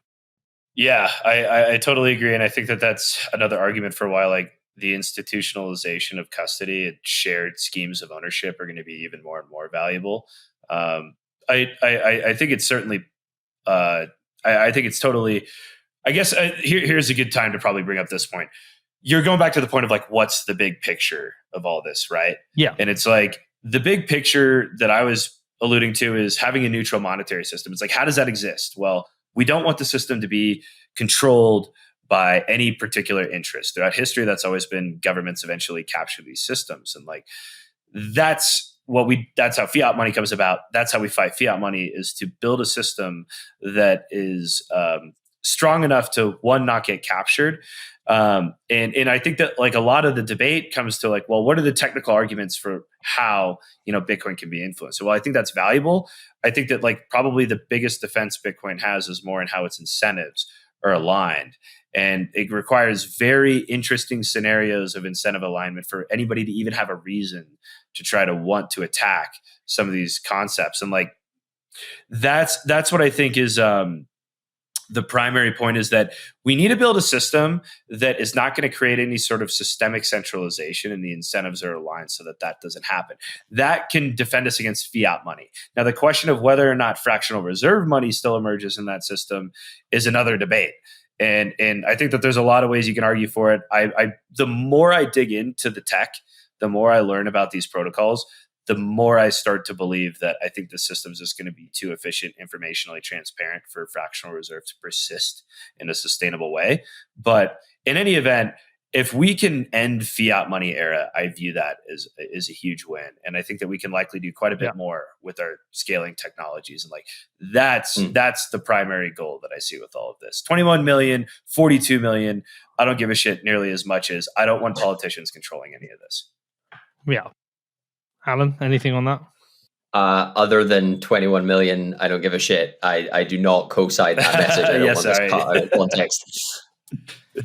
Yeah, I totally agree. And I think that that's another argument for why like the institutionalization of custody and shared schemes of ownership are going to be even more and more valuable. I think it's certainly, I think it's totally, I guess here's a good time to probably bring up this point. You're going back to the point of like, what's the big picture of all this, right? Yeah. And it's like, the big picture that I was alluding to is having a neutral monetary system. It's like, how does that exist? Well, we don't want the system to be controlled by any particular interest. Throughout history, that's always been governments eventually capture these systems. And like, that's how fiat money comes about. That's how we fight fiat money, is to build a system that is strong enough to, one, not get captured. And I think that like a lot of the debate comes to like, well, what are the technical arguments for how, Bitcoin can be influenced? So, well, I think that's valuable. I think that like probably the biggest defense Bitcoin has is more in how its incentives are aligned. And it requires very interesting scenarios of incentive alignment for anybody to even have a reason to try to want to attack some of these concepts. And like, that's what I think is, the primary point is that we need to build a system that is not going to create any sort of systemic centralization, and the incentives are aligned so that that doesn't happen. That can defend us against fiat money. Now, the question of whether or not fractional reserve money still emerges in that system is another debate. And I think that there's a lot of ways you can argue for it. The more I dig into the tech, the more I learn about these protocols, the more I start to believe that I think the system is just going to be too efficient, informationally transparent for fractional reserve to persist in a sustainable way. But in any event, if we can end fiat money era, I view that as a huge win. And I think that we can likely do quite a bit more with our scaling technologies. And like, that's the primary goal that I see with all of this. 21 million, 42 million. I don't give a shit nearly as much as I don't want politicians controlling any of this. Yeah. Alan, anything on that? Other than 21 million, I don't give a shit. I do not co-sign that message. I don't want this cut out of context.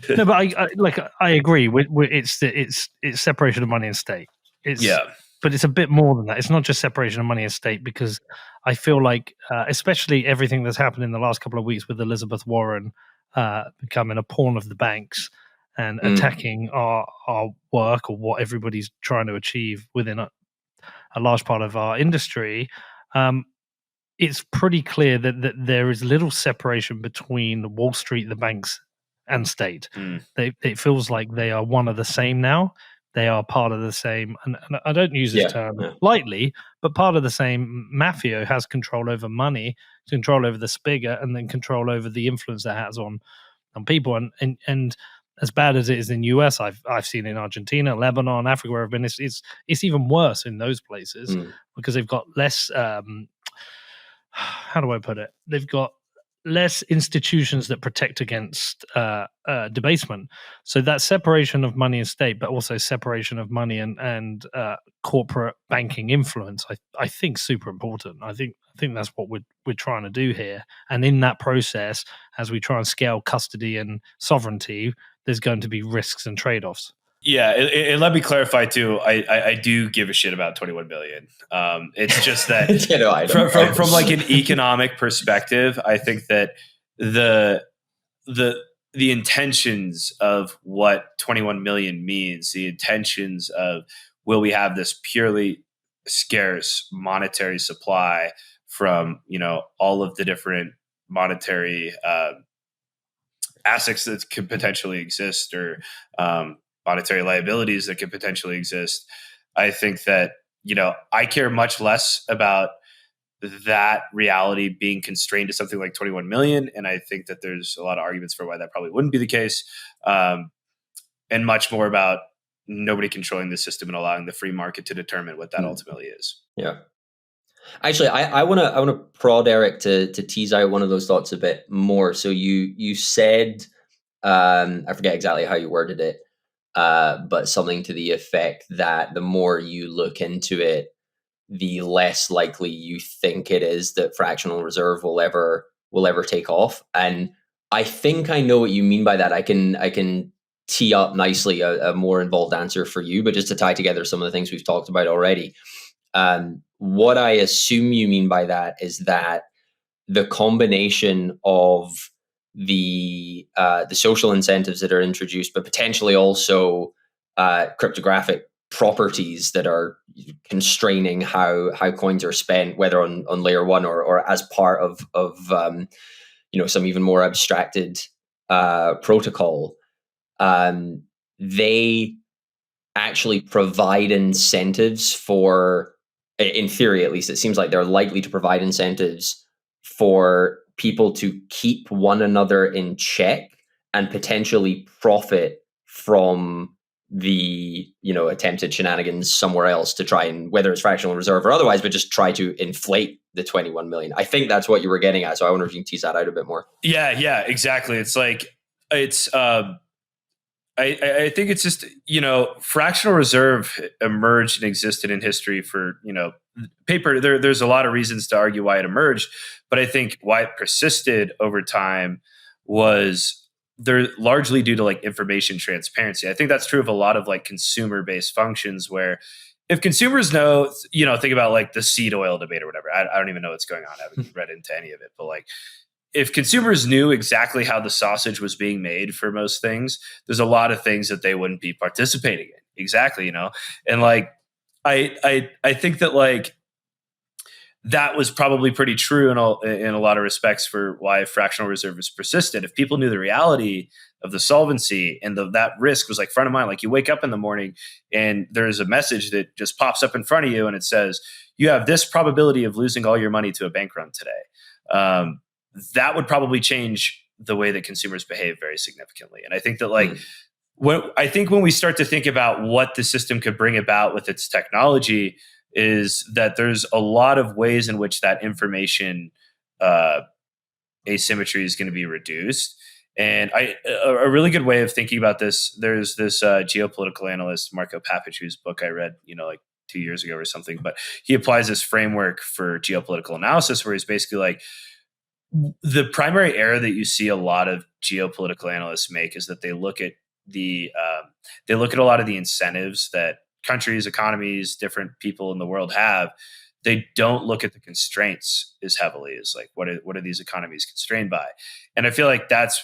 No, but I agree. It's separation of money and state. but it's a bit more than that. It's not just separation of money and state, because I feel like, especially everything that's happened in the last couple of weeks with Elizabeth Warren becoming a pawn of the banks and attacking our work, or what everybody's trying to achieve within a large part of our industry, it's pretty clear that there is little separation between Wall Street, the banks, and state. It feels like they are one of the same now. They are part of the same, and I don't use this term lightly, but part of the same mafia has control over money, control over the spigot, and then control over the influence that has on people. And as bad as it is in US, I've seen in Argentina, Lebanon, Africa, where I've been, it's even worse in those places because they've got less. How do I put it? They've got less institutions that protect against debasement. So that separation of money and state, but also separation of money and corporate banking influence, I think super important. I think that's what we're trying to do here. And in that process, as we try and scale custody and sovereignty, there's going to be risks and trade-offs. Yeah, and let me clarify too. I do give a shit about 21 billion. It's just that from like an economic perspective, I think that the intentions of what 21 million means, the intentions of will we have this purely scarce monetary supply from all of the different monetary assets that could potentially exist, or monetary liabilities that could potentially exist. I think that, I care much less about that reality being constrained to something like 21 million. And I think that there's a lot of arguments for why that probably wouldn't be the case. And much more about nobody controlling the system and allowing the free market to determine what that ultimately is. Yeah. Actually, I want to prod Eric to tease out one of those thoughts a bit more. So you said, I forget exactly how you worded it, but something to the effect that the more you look into it, the less likely you think it is that fractional reserve will ever take off. And I think I know what you mean by that. I can tee up nicely a more involved answer for you, but just to tie together some of the things we've talked about already. What I assume you mean by that is that the combination of the social incentives that are introduced, but potentially also cryptographic properties that are constraining how coins are spent, whether on layer one or as part of some even more abstracted protocol. They actually provide incentives for, in theory at least, it seems like they're likely to provide incentives for people to keep one another in check and potentially profit from the attempted shenanigans somewhere else to try and, whether it's fractional reserve or otherwise, but just try to inflate the 21 million. I think that's what you were getting at. So I wonder if you can tease that out a bit more. Yeah, exactly. It's like, I think it's just, fractional reserve emerged and existed in history for, paper. There's a lot of reasons to argue why it emerged, but I think why it persisted over time was they're largely due to like information transparency. I think that's true of a lot of like consumer-based functions where if consumers know, think about like the seed oil debate or whatever. I don't even know what's going on. I haven't read into any of it, but like, if consumers knew exactly how the sausage was being made for most things, there's a lot of things that they wouldn't be participating in. Exactly, and like I think that like that was probably pretty true in a lot of respects for why fractional reserve has persisted. If people knew the reality of the solvency and that risk was like front of mind, like you wake up in the morning and there's a message that just pops up in front of you and it says you have this probability of losing all your money to a bank run today. That would probably change the way that consumers behave very significantly. And I think that like, when we start to think about what the system could bring about with its technology is that there's a lot of ways in which that information asymmetry is going to be reduced. And a really good way of thinking about this, there's this geopolitical analyst, Marco Papic, whose book I read, like 2 years ago or something, but he applies this framework for geopolitical analysis where he's basically like, the primary error that you see a lot of geopolitical analysts make is that they look at a lot of the incentives that countries, economies, different people in the world have, they don't look at the constraints as heavily as like what are these economies constrained by. And I feel like that's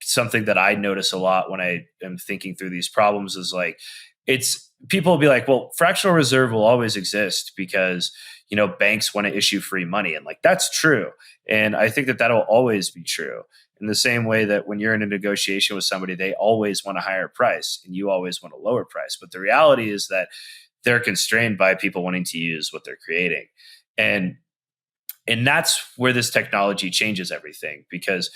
something that I notice a lot when I am thinking through these problems is like, it's people will be like, well, fractional reserve will always exist because, banks want to issue free money. And like, that's true. And I think that that'll always be true in the same way that when you're in a negotiation with somebody, they always want a higher price and you always want a lower price. But the reality is that they're constrained by people wanting to use what they're creating. And that's where this technology changes everything, because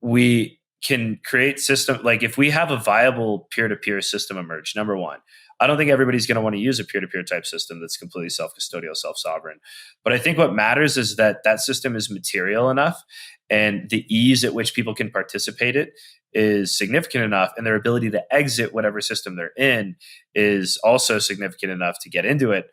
we can create system. Like if we have a viable peer-to-peer system emerge, number one, I don't think everybody's going to want to use a peer-to-peer type system that's completely self-custodial, self-sovereign. But I think what matters is that that system is material enough and the ease at which people can participate it is significant enough, and their ability to exit whatever system they're in is also significant enough to get into it.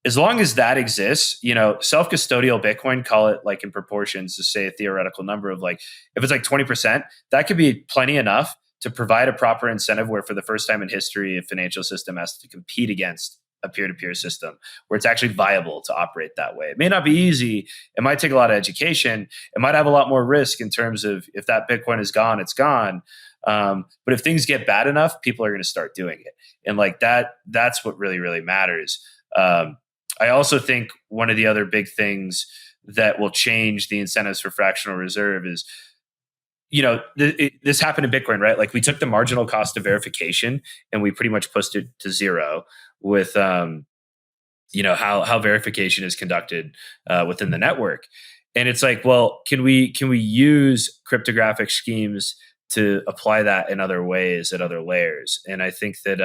As long as that exists, self-custodial Bitcoin, call it like in proportions to say a theoretical number of like, if it's like 20%, that could be plenty enough to provide a proper incentive where for the first time in history, a financial system has to compete against a peer-to-peer system where it's actually viable to operate that way. It may not be easy. It might take a lot of education. It might have a lot more risk in terms of if that Bitcoin is gone, it's gone. But if things get bad enough, people are going to start doing it. And like that's what really, really matters. I also think one of the other big things that will change the incentives for fractional reserve is, this happened in Bitcoin, right? Like we took the marginal cost of verification and we pretty much pushed it to zero with, how verification is conducted within the network. And it's like, well, can we use cryptographic schemes to apply that in other ways at other layers? And I think that,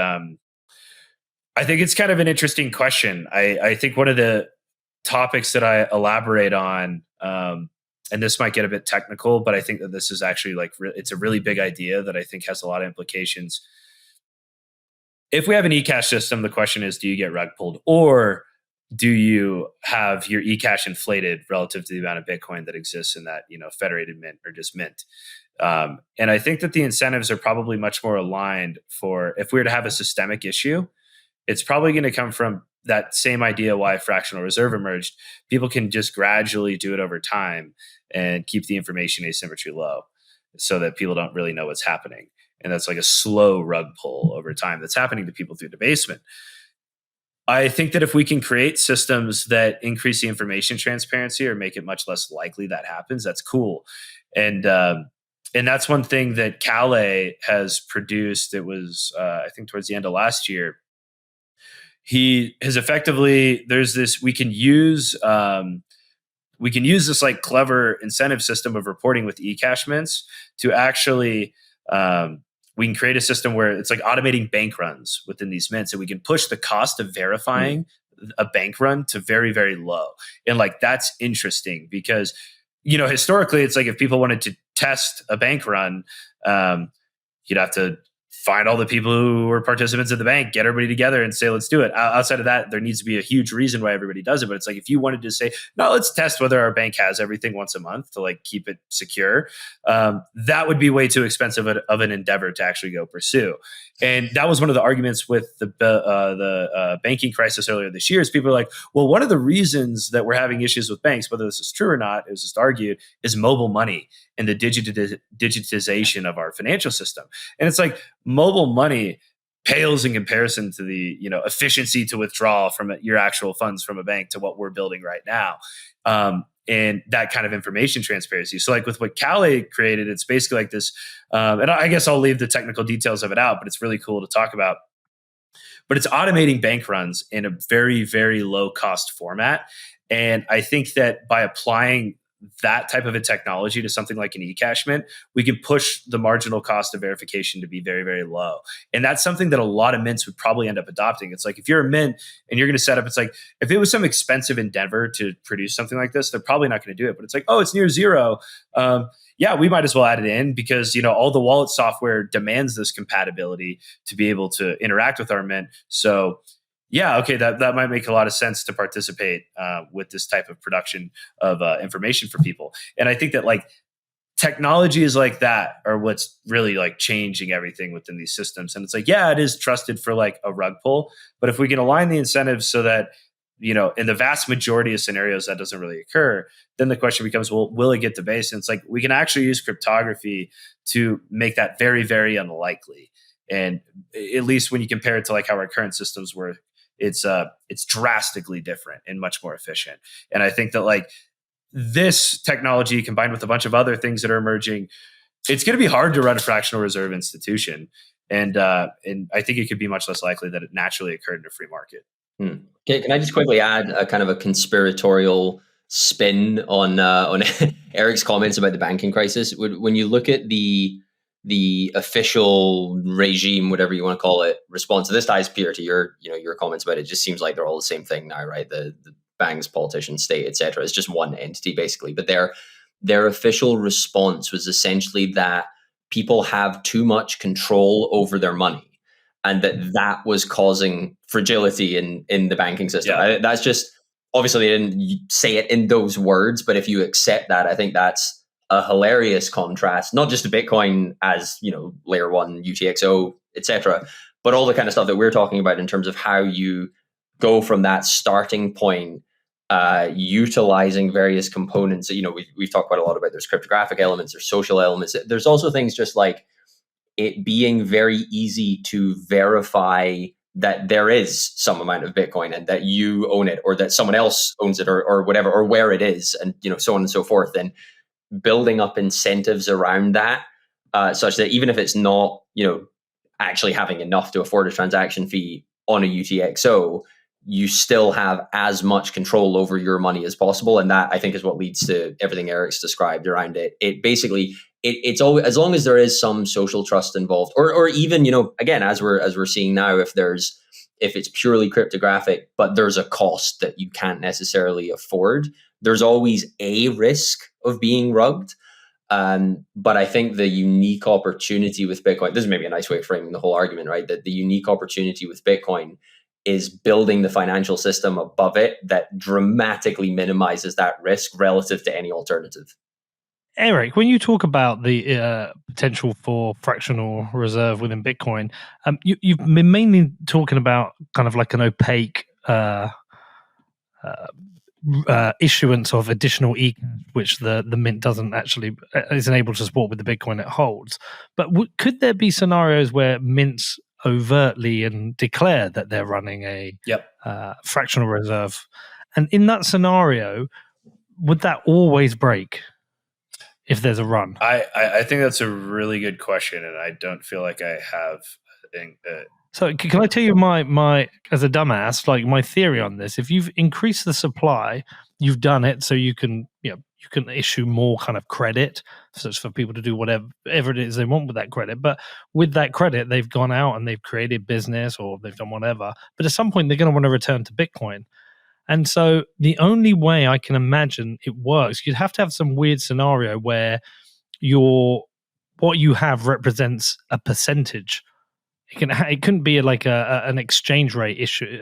I think it's kind of an interesting question. I think one of the topics that I elaborate on, and this might get a bit technical, but I think that this is actually like, it's a really big idea that I think has a lot of implications. If we have an eCash system, the question is, do you get rug pulled, or do you have your eCash inflated relative to the amount of Bitcoin that exists in that, federated mint or just mint? And I think that the incentives are probably much more aligned for if we were to have a systemic issue, it's probably going to come from that same idea why fractional reserve emerged. People can just gradually do it over time and keep the information asymmetry low so that people don't really know what's happening. And that's like a slow rug pull over time that's happening to people through debasement. I think that if we can create systems that increase the information transparency or make it much less likely that happens, that's cool. And that's one thing that Calais has produced. It was, I think, towards the end of last year. He has effectively, there's this, we can use this like clever incentive system of reporting with eCash mints to actually, we can create a system where it's like automating bank runs within these mints, and we can push the cost of verifying a bank run to very, very low. And like, that's interesting because, historically it's like if people wanted to test a bank run, you'd have to find all the people who were participants at the bank, get everybody together and say, let's do it. Outside of that, there needs to be a huge reason why everybody does it. But it's like, if you wanted to say, no, let's test whether our bank has everything once a month to like keep it secure, that would be way too expensive of an endeavor to actually go pursue. And that was one of the arguments with the banking crisis earlier this year is people are like, well, one of the reasons that we're having issues with banks, whether this is true or not, it was just argued, is mobile money and the digitization of our financial system. And it's like, mobile money pales in comparison to the efficiency to withdraw from your actual funds from a bank to what we're building right now, and that kind of information transparency. So like with what Calais created, it's basically like this, and I guess I'll leave the technical details of it out, but it's really cool to talk about. But it's automating bank runs in a very, very low cost format. And I think that by applying that type of a technology to something like an eCash mint, we can push the marginal cost of verification to be very, very low. And that's something that a lot of mints would probably end up adopting. It's like, if you're a mint and you're going to set up, it's like, if it was some expensive endeavor to produce something like this, they're probably not going to do it. But it's like, oh, it's near zero. Yeah, we might as well add it in because, all the wallet software demands this compatibility to be able to interact with our mint. So yeah, okay, that might make a lot of sense to participate with this type of production of information for people. And I think that like technologies like that are what's really like changing everything within these systems. And it's like, yeah, it is trusted for like a rug pull, but if we can align the incentives so that, in the vast majority of scenarios that doesn't really occur, then the question becomes, well, will it get debased? And it's like, we can actually use cryptography to make that very, very unlikely. And at least when you compare it to like how our current systems work, it's drastically different and much more efficient. And I think that like this technology combined with a bunch of other things that are emerging, it's going to be hard to run a fractional reserve institution. And I think it could be much less likely that it naturally occurred in a free market. Okay, can I just quickly add a kind of a conspiratorial spin on Eric's comments about the banking crisis? When you look at the official regime, whatever you want to call it, response, this ties, Peter, to your comments about it. Just seems like they're all the same thing now, right? The banks, politicians, state, etc. It's just one entity basically. But their official response was essentially that people have too much control over their money, and that was causing fragility in the banking system. Yeah. That's just, obviously they didn't say it in those words, but if you accept that, I think that's a hilarious contrast, not just to Bitcoin as, layer one, UTXO, etc., but all the kind of stuff that we're talking about in terms of how you go from that starting point, utilizing various components. We've talked quite a lot about there's cryptographic elements, there's social elements. There's also things just like it being very easy to verify that there is some amount of Bitcoin and that you own it, or that someone else owns it, or whatever, or where it is, and so on and so forth. And building up incentives around that, such that even if it's not actually having enough to afford a transaction fee on a UTXO, you still have as much control over your money as possible. And that, I think, is what leads to everything Eric's described around it. It basically, it's always, as long as there is some social trust involved, or even, again, as we're seeing now, if it's purely cryptographic, but there's a cost that you can't necessarily afford, there's always a risk of being rugged. But I think the unique opportunity with Bitcoin, this is maybe a nice way of framing the whole argument, right? That the unique opportunity with Bitcoin is building the financial system above it that dramatically minimizes that risk relative to any alternative. Eric, when you talk about the potential for fractional reserve within Bitcoin, you've been mainly talking about kind of like an opaque issuance of additional which the mint doesn't actually isn't able to support with the Bitcoin it holds. But could there be scenarios where mints overtly and declare that they're running a fractional reserve, and in that scenario, would that always break if there's a run? I think that's a really good question, and I don't feel like I have. So can I tell you my as a dumbass, like my theory on this? If you've increased the supply, you've done it so you can you can issue more kind of credit, so it's for people to do whatever it is they want with that credit. But with that credit, they've gone out and they've created business or they've done whatever. But at some point, they're going to want to return to Bitcoin. And so the only way I can imagine it works, you'd have to have some weird scenario where what you have represents a percentage. It couldn't be like an exchange rate issue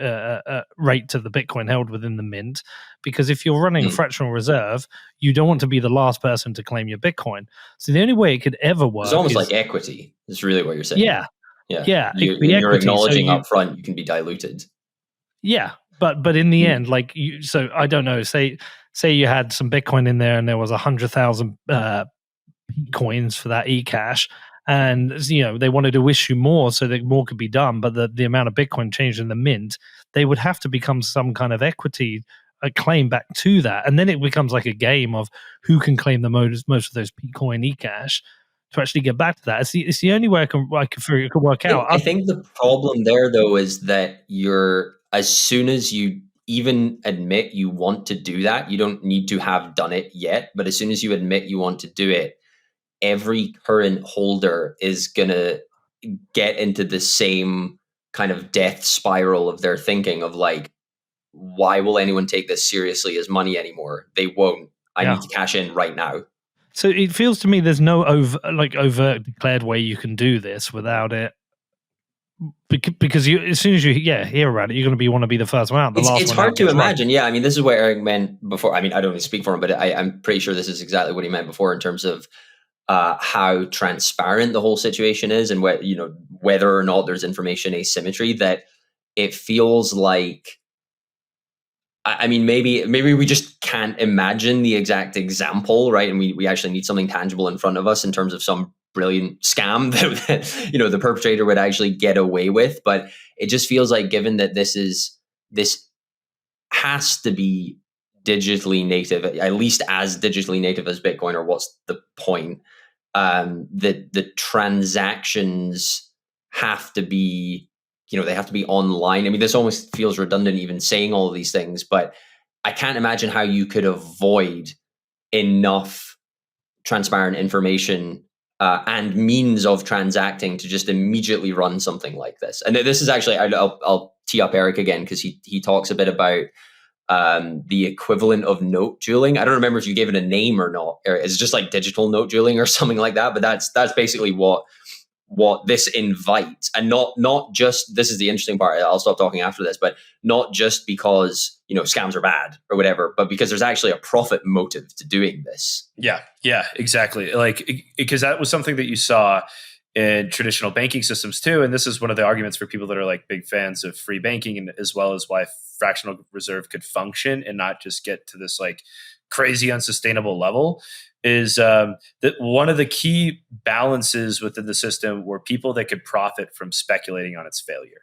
rate to the Bitcoin held within the mint, because if you're running a fractional reserve, you don't want to be the last person to claim your Bitcoin. So the only way it could ever work, it's almost like equity. Is really what you're saying. Yeah. You're acknowledging up front you can be diluted. Yeah, but in the end, like so I don't know. Say you had some Bitcoin in there and there was 100,000 coins for that eCash. And they wanted to issue more so that more could be done, but the amount of Bitcoin changed in the mint, they would have to become some kind of equity, a claim back to that, and then it becomes like a game of who can claim the most of those Bitcoin eCash to actually get back to that. It's the only way I can figure it could work out. I think the problem there though is that as soon as you even admit you want to do that, you don't need to have done it yet, but as soon as you admit you want to do it, every current holder is going to get into the same kind of death spiral of their thinking of like, why will anyone take this seriously as money anymore? They won't. I need to cash in right now. So it feels to me there's no overt declared way you can do this without it. Because as soon as you hear about it, you're going to want to be the first one out. It's hard to imagine. Right. Yeah, I mean, this is what Eric meant before. I mean, I don't speak for him, but I'm pretty sure this is exactly what he meant before in terms of how transparent the whole situation is, and whether or not there's information asymmetry, that it feels like, I mean, maybe we just can't imagine the exact example, right? And we actually need something tangible in front of us in terms of some brilliant scam that the perpetrator would actually get away with. But it just feels like, given that this has to be digitally native, at least as digitally native as Bitcoin, or what's the point? That the transactions have to be, they have to be online. I mean, this almost feels redundant even saying all of these things, but I can't imagine how you could avoid enough transparent information and means of transacting to just immediately run something like this. And this is actually, I'll tee up Eric again, because he talks a bit about the equivalent of note dueling. I don't remember if you gave it a name or not. It's just like digital note dueling or something like that. But that's basically what this invites, and not just, this is the interesting part. I'll stop talking after this, but not just because scams are bad or whatever, but because there's actually a profit motive to doing this. Yeah, exactly. Like, because that was something that you saw in traditional banking systems too. And this is one of the arguments for people that are like big fans of free banking, and as well as why fractional reserve could function and not just get to this like crazy unsustainable level, is that one of the key balances within the system were people that could profit from speculating on its failure.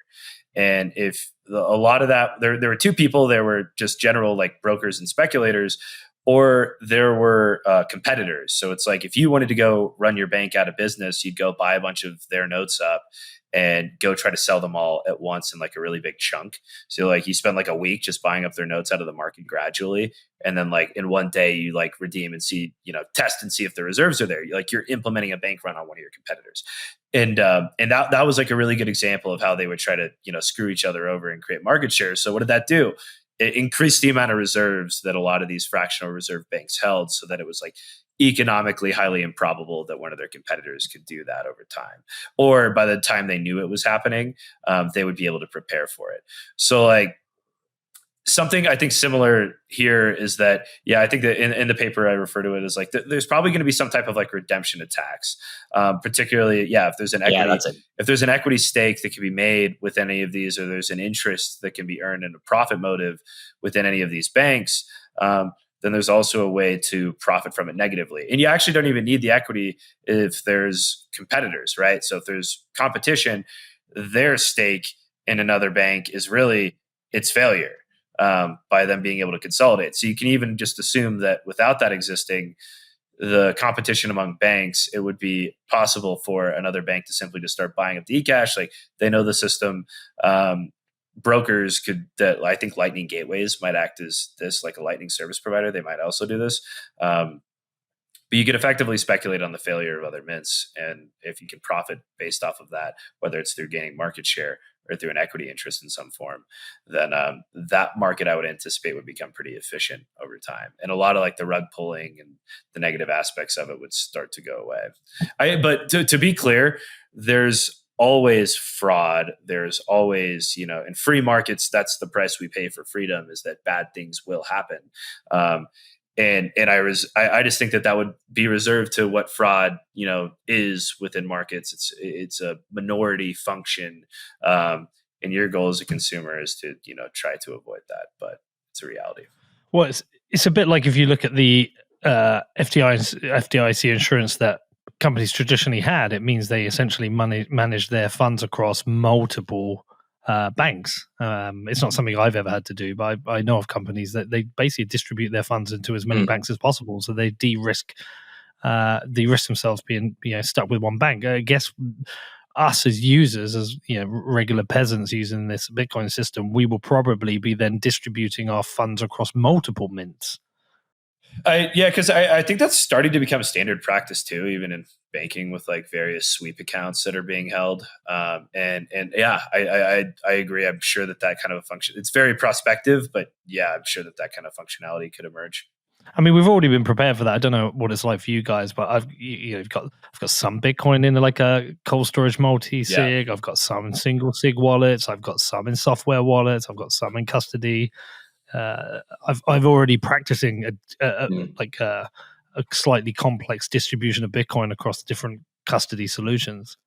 And if a lot of that, there were two people. There were just general like brokers and speculators, or there were competitors. So it's like, if you wanted to go run your bank out of business, you'd go buy a bunch of their notes up and go try to sell them all at once in like a really big chunk. So like you spend like a week just buying up their notes out of the market gradually. And then like in one day you like redeem and see, test and see if the reserves are there. You're implementing a bank run on one of your competitors. And that was like a really good example of how they would try to, screw each other over and create market shares. So what did that do? It increased the amount of reserves that a lot of these fractional reserve banks held, so that it was like economically highly improbable that one of their competitors could do that over time. Or by the time they knew it was happening, they would be able to prepare for it. So like, something I think similar here is that, I think that in the paper I refer to it as like there's probably going to be some type of like redemption attacks, particularly if there's an equity, if there's an equity stake that can be made with any of these, or there's an interest that can be earned in a profit motive within any of these banks, then there's also a way to profit from it negatively. And you actually don't even need the equity if there's competitors, right? So if there's competition, their stake in another bank is really its failure. By them being able to consolidate. So you can even just assume that without that existing, the competition among banks, it would be possible for another bank to simply just start buying up the eCash. Like, they know the system. Brokers could, I think Lightning gateways might act as this, like a Lightning service provider. They might also do this. But you could effectively speculate on the failure of other mints. And if you can profit based off of that, whether it's through gaining market share or through an equity interest in some form, then that market I would anticipate would become pretty efficient over time. And a lot of like the rug pulling and the negative aspects of it would start to go away. But to be clear, there's always fraud. There's always, in free markets, that's the price we pay for freedom, is that bad things will happen. And I just think that would be reserved to what fraud, is within markets. It's a minority function. And your goal as a consumer is to, try to avoid that, but it's a reality. Well, it's a bit like if you look at the FDIC insurance that companies traditionally had, it means they essentially manage their funds across multiple banks. It's not something I've ever had to do, but I know of companies that they basically distribute their funds into as many banks as possible, so they de-risk themselves being stuck with one bank. I guess us as users, as regular peasants using this Bitcoin system, we will probably be then distributing our funds across multiple mints. Because I think that's starting to become standard practice too, even in banking, with like various sweep accounts that are being held. I agree. I'm sure that kind of a function, it's very prospective, but I'm sure that kind of functionality could emerge. I mean, we've already been prepared for that. I don't know what it's like for you guys, but I've got some Bitcoin in like a cold storage multi-sig. I've got some in single sig wallets. I've got some in software wallets. I've got some in custody. I've already practicing a a slightly complex distribution of Bitcoin across different custody solutions.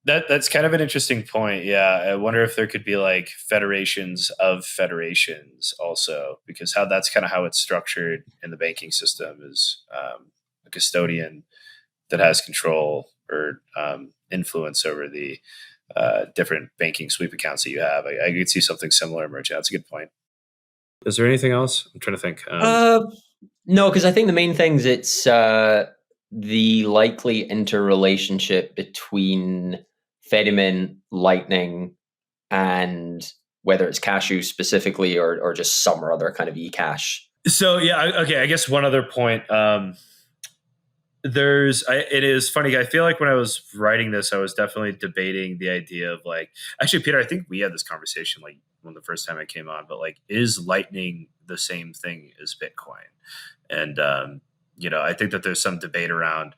That's kind of an interesting point. Yeah, I wonder if there could be like federations of federations also, because that's kind of how it's structured in the banking system is a custodian that has control or influence over the different banking sweep accounts that you have. I could see something similar emerging. That's a good point. Is there anything else? I'm trying to think. No, because I think the main things it's the likely interrelationship between Fedimin, Lightning, and whether it's Cashew specifically or just some or other kind of eCash. So yeah, okay. I guess one other point. It is funny. I feel like when I was writing this, I was definitely debating the idea of like, actually, Peter, I think we had this conversation like when the first time I came on, but like, is Lightning the same thing as Bitcoin? And, I think that there's some debate around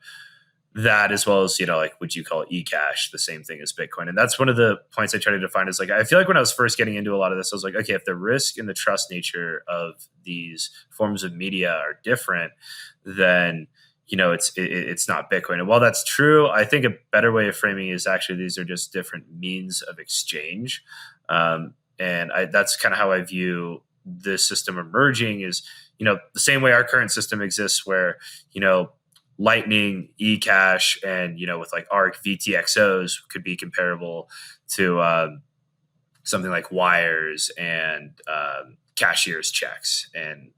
that as well as, like, would you call eCash the same thing as Bitcoin? And that's one of the points I try to define is like, I feel like when I was first getting into a lot of this, I was like, okay, if the risk and the trust nature of these forms of media are different, then it's not Bitcoin. And while that's true, I think a better way of framing is actually these are just different means of exchange. That's kind of how I view this system emerging is, the same way our current system exists where, Lightning, eCash, and, with like ARC, VTXOs could be comparable to something like wires and cashier's checks and,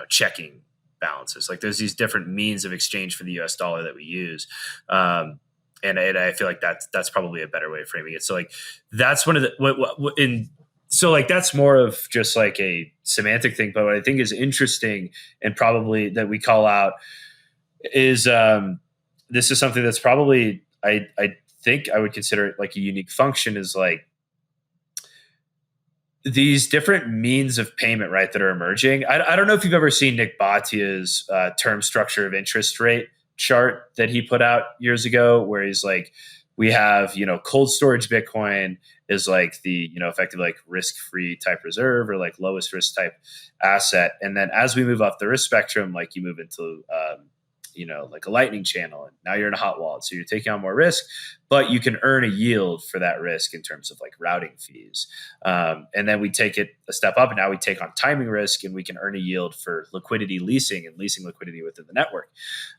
checking balances. Like there's these different means of exchange for the US dollar that we use. And I feel like that's probably a better way of framing it. So like that's one of the so like that's more of just like a semantic thing. But what I think is interesting and probably that we call out is this is something that's probably I think I would consider it like a unique function is like these different means of payment, right, that are emerging. I don't know if you've ever seen Nick Bhatia's term structure of interest rate chart that he put out years ago, where he's like, we have, cold storage Bitcoin is like the, effective like risk-free type reserve or like lowest risk type asset. And then as we move up the risk spectrum, like you move into, like a Lightning channel, and now you're in a hot wallet. So you're taking on more risk, but you can earn a yield for that risk in terms of like routing fees. And then we take it a step up, and now we take on timing risk, and we can earn a yield for liquidity leasing and leasing liquidity within the network.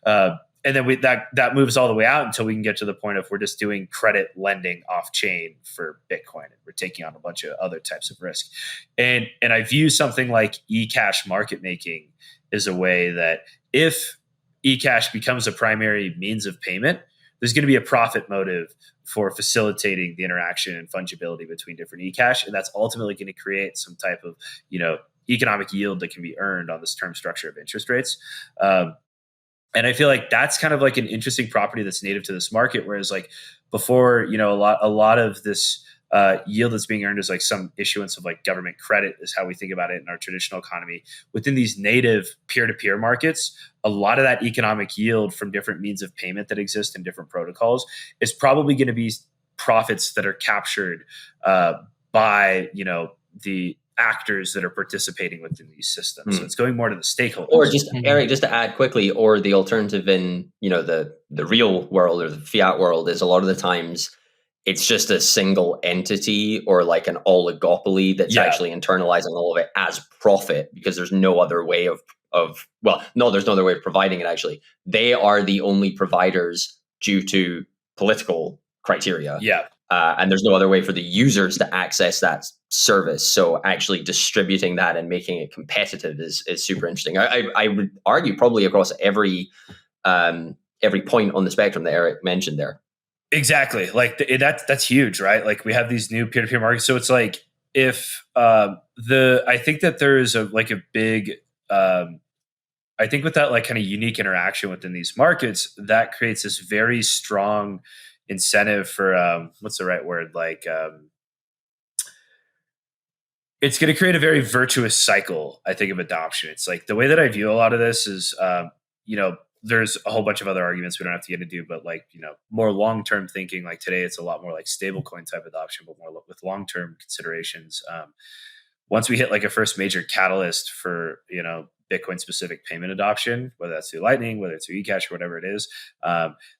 And then that moves all the way out until we can get to the point of we're just doing credit lending off chain for Bitcoin, and we're taking on a bunch of other types of risk. And I view something like eCash market making as a way that if eCash becomes a primary means of payment, there's going to be a profit motive for facilitating the interaction and fungibility between different eCash. And that's ultimately going to create some type of, economic yield that can be earned on this term structure of interest rates. And I feel like that's kind of like an interesting property that's native to this market. Whereas like before, a lot of this yield that's being earned is like some issuance of like government credit is how we think about it in our traditional economy. Within these native peer-to-peer markets, a lot of that economic yield from different means of payment that exist in different protocols is probably going to be profits that are captured by, the actors that are participating within these systems. So it's going more to the stakeholders. Or just Eric, just to add quickly, or the alternative in, the real world or the fiat world is a lot of the times it's just a single entity or like an oligopoly that's actually internalizing all of it as profit because there's no other way there's no other way of providing it actually. They are the only providers due to political criteria. Yeah. And there's no other way for the users to access that service. So actually distributing that and making it competitive is super interesting. I would argue probably across every point on the spectrum that Eric mentioned there. Exactly. Like that's huge, right? Like we have these new peer-to-peer markets. So it's like if I think that there is a big I think with that like kind of unique interaction within these markets, that creates this very strong incentive for what's the right word? Like it's going to create a very virtuous cycle, I think, of adoption. It's like the way that I view a lot of this is there's a whole bunch of other arguments we don't have to get into, but like, more long-term thinking, like today, it's a lot more like stablecoin type adoption, but more with long-term considerations. Once we hit like a first major catalyst for, Bitcoin specific payment adoption, whether that's through Lightning, whether it's through eCash or whatever it is,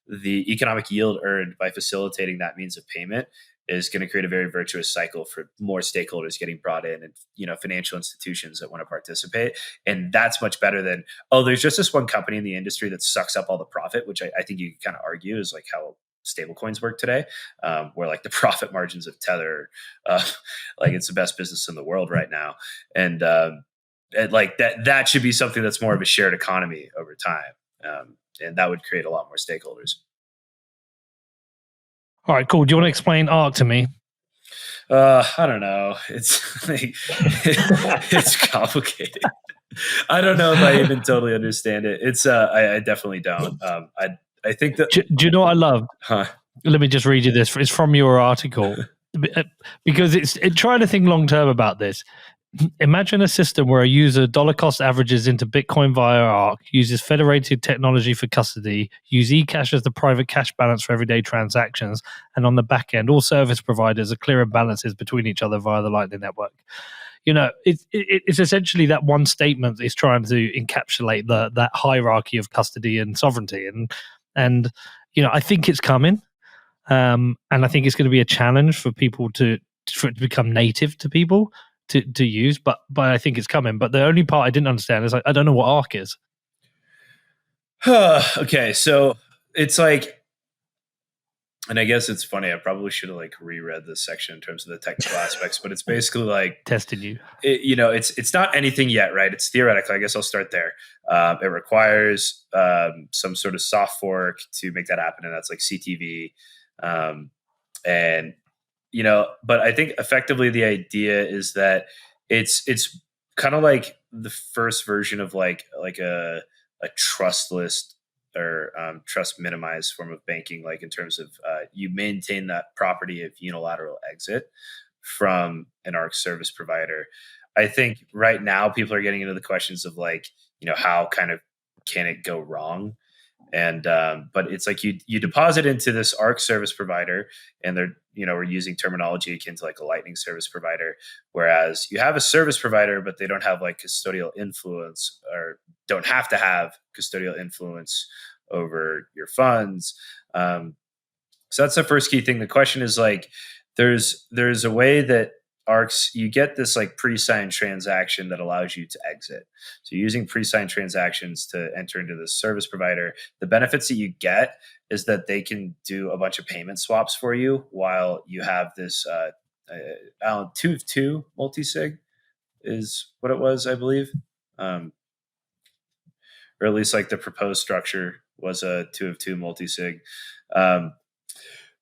the economic yield earned by facilitating that means of payment is going to create a very virtuous cycle for more stakeholders getting brought in, and financial institutions that want to participate. And that's much better than, oh, there's just this one company in the industry that sucks up all the profit, which I think you can kind of argue is like how stablecoins work today, where like the profit margins of Tether, like it's the best business in the world right now. And like that should be something that's more of a shared economy over time. And that would create a lot more stakeholders. All right, cool. Do you want to explain ARC to me? I don't know. It's like, it's complicated. I don't know if I even totally understand it. It's I definitely don't. I think that. Do you know what I love? Huh. Let me just read you this. It's from your article, because it's trying to think long term about this. Imagine a system where a user dollar cost averages into Bitcoin via ARC, uses federated technology for custody, use eCash as the private cash balance for everyday transactions, and on the back end, all service providers are clearer balances between each other via the Lightning Network. It's essentially that one statement is trying to encapsulate that hierarchy of custody and sovereignty, and I think it's coming, and I think it's going to be a challenge for people for it to become native to people to use, but I think it's coming. But the only part I didn't understand is I don't know what ARC is. Okay, so it's like, and I guess it's funny, I probably should have like reread this section in terms of the technical aspects, but it's basically like testing you. It's not anything yet, right? It's theoretical. I guess I'll start there. It requires some sort of soft fork to make that happen, and that's like CTV. And but I think effectively the idea is that it's kind of like the first version of like a trustless or trust minimized form of banking, like in terms of you maintain that property of unilateral exit from an ARC service provider. I think right now people are getting into the questions of like, how kind of can it go wrong? And but it's like you deposit into this ARC service provider, and they're we're using terminology akin to like a Lightning service provider, whereas you have a service provider, but they don't have like custodial influence, or don't have to have custodial influence over your funds. So that's the first key thing. The question is like, there's a way that ARCs, you get this like pre-signed transaction that allows you to exit. So using pre-signed transactions to enter into this service provider, the benefits that you get is that they can do a bunch of payment swaps for you while you have this 2 of 2 multi-sig is what it was, I believe. Or at least like the proposed structure was a 2 of 2 multi-sig.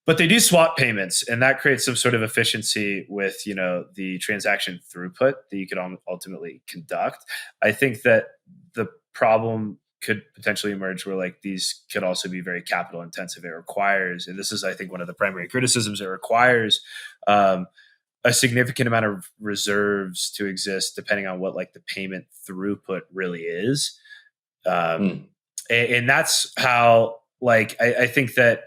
But they do swap payments, and that creates some sort of efficiency with, the transaction throughput that you could ultimately conduct. I think that the problem could potentially emerge where like these could also be very capital intensive. It requires, and this is, I think, one of the primary criticisms, it requires a significant amount of reserves to exist depending on what like the payment throughput really is. And that's how like, I think that,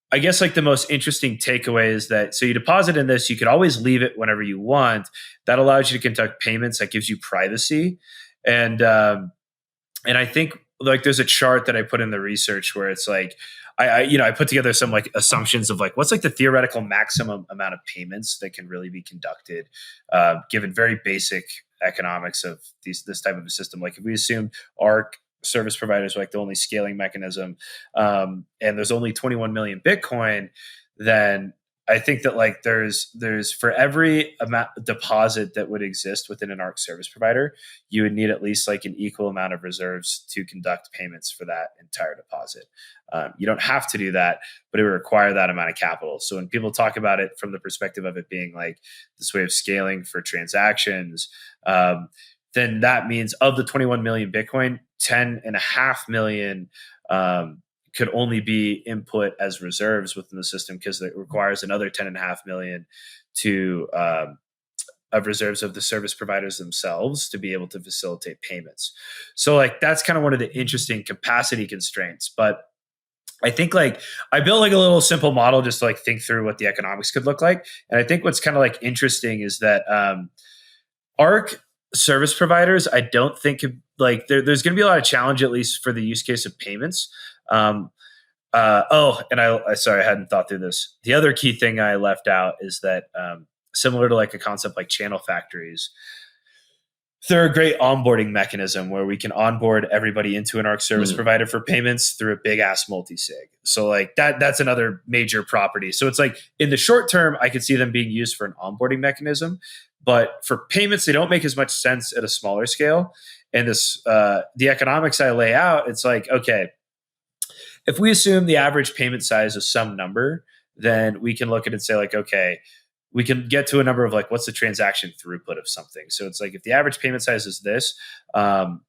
I guess like the most interesting takeaway is that, so you deposit in this, you could always leave it whenever you want. That allows you to conduct payments. That gives you privacy. And I think like there's a chart that I put in the research where it's like, I put together some like assumptions of like, what's like the theoretical maximum amount of payments that can really be conducted, given very basic economics of this type of a system. Like if we assume ARC service providers are like the only scaling mechanism, and there's only 21 million Bitcoin, then I think that like there's for every amount deposit that would exist within an ARC service provider, you would need at least like an equal amount of reserves to conduct payments for that entire deposit. You don't have to do that, but it would require that amount of capital. So when people talk about it from the perspective of it being like this way of scaling for transactions, then that means of the 21 million Bitcoin, 10.5 million could only be input as reserves within the system, because it requires another 10.5 million to of reserves of the service providers themselves to be able to facilitate payments. So like that's kind of one of the interesting capacity constraints. But I think like I built like a little simple model just to like think through what the economics could look like. And I think what's kind of like interesting is that ARC service providers, I don't think like there's going to be a lot of challenge, at least for the use case of payments. And sorry, I hadn't thought through this. The other key thing I left out is that similar to like a concept like channel factories, they're a great onboarding mechanism where we can onboard everybody into an Arc service provider for payments through a big ass multi-sig. So like that's another major property. So it's like in the short term, I could see them being used for an onboarding mechanism, but for payments, they don't make as much sense at a smaller scale. And this, the economics I lay out, it's like, okay, if we assume the average payment size is some number, then we can look at it and say like, okay, we can get to a number of like, what's the transaction throughput of something? So it's like, if the average payment size is this, an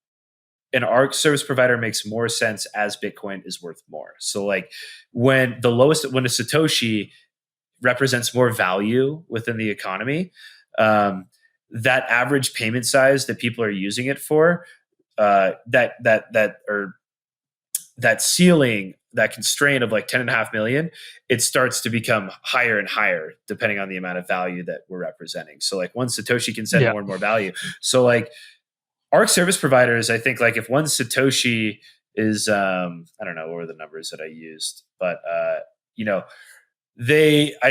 Arc service provider makes more sense as Bitcoin is worth more. So like when a Satoshi represents more value within the economy, that average payment size that people are using it for, that ceiling, that constraint of like 10.5 million, it starts to become higher and higher depending on the amount of value that we're representing. So like one Satoshi can send more and more value. So like Arc service providers, I think like if one Satoshi is, I don't know, what were the numbers that I used, but I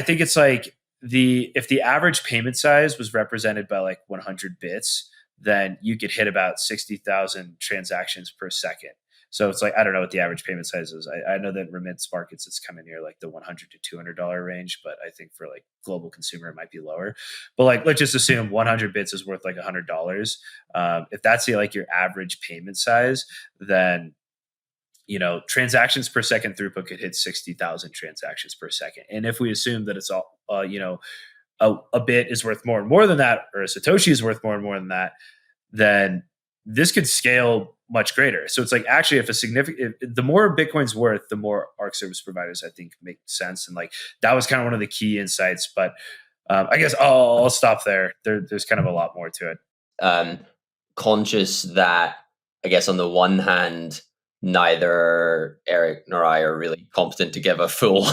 think it's like if the average payment size was represented by like 100 bits, then you could hit about 60,000 transactions per second. So it's like, I don't know what the average payment size is. I know that in remittance markets, it's coming near like the $100 to $200 range, but I think for like global consumer, it might be lower. But like, let's just assume 100 bits is worth like $100. If that's like your average payment size, then transactions per second throughput could hit 60,000 transactions per second. And if we assume that it's all, a bit is worth more and more than that, or a Satoshi is worth more and more than that, then this could scale much greater. So it's like, actually, the more Bitcoin's worth, the more Arc service providers, I think, make sense. And like, that was kind of one of the key insights, but I guess I'll stop there. There's kind of a lot more to it. Conscious that, I guess, on the one hand, neither Eric nor I are really competent to give a full,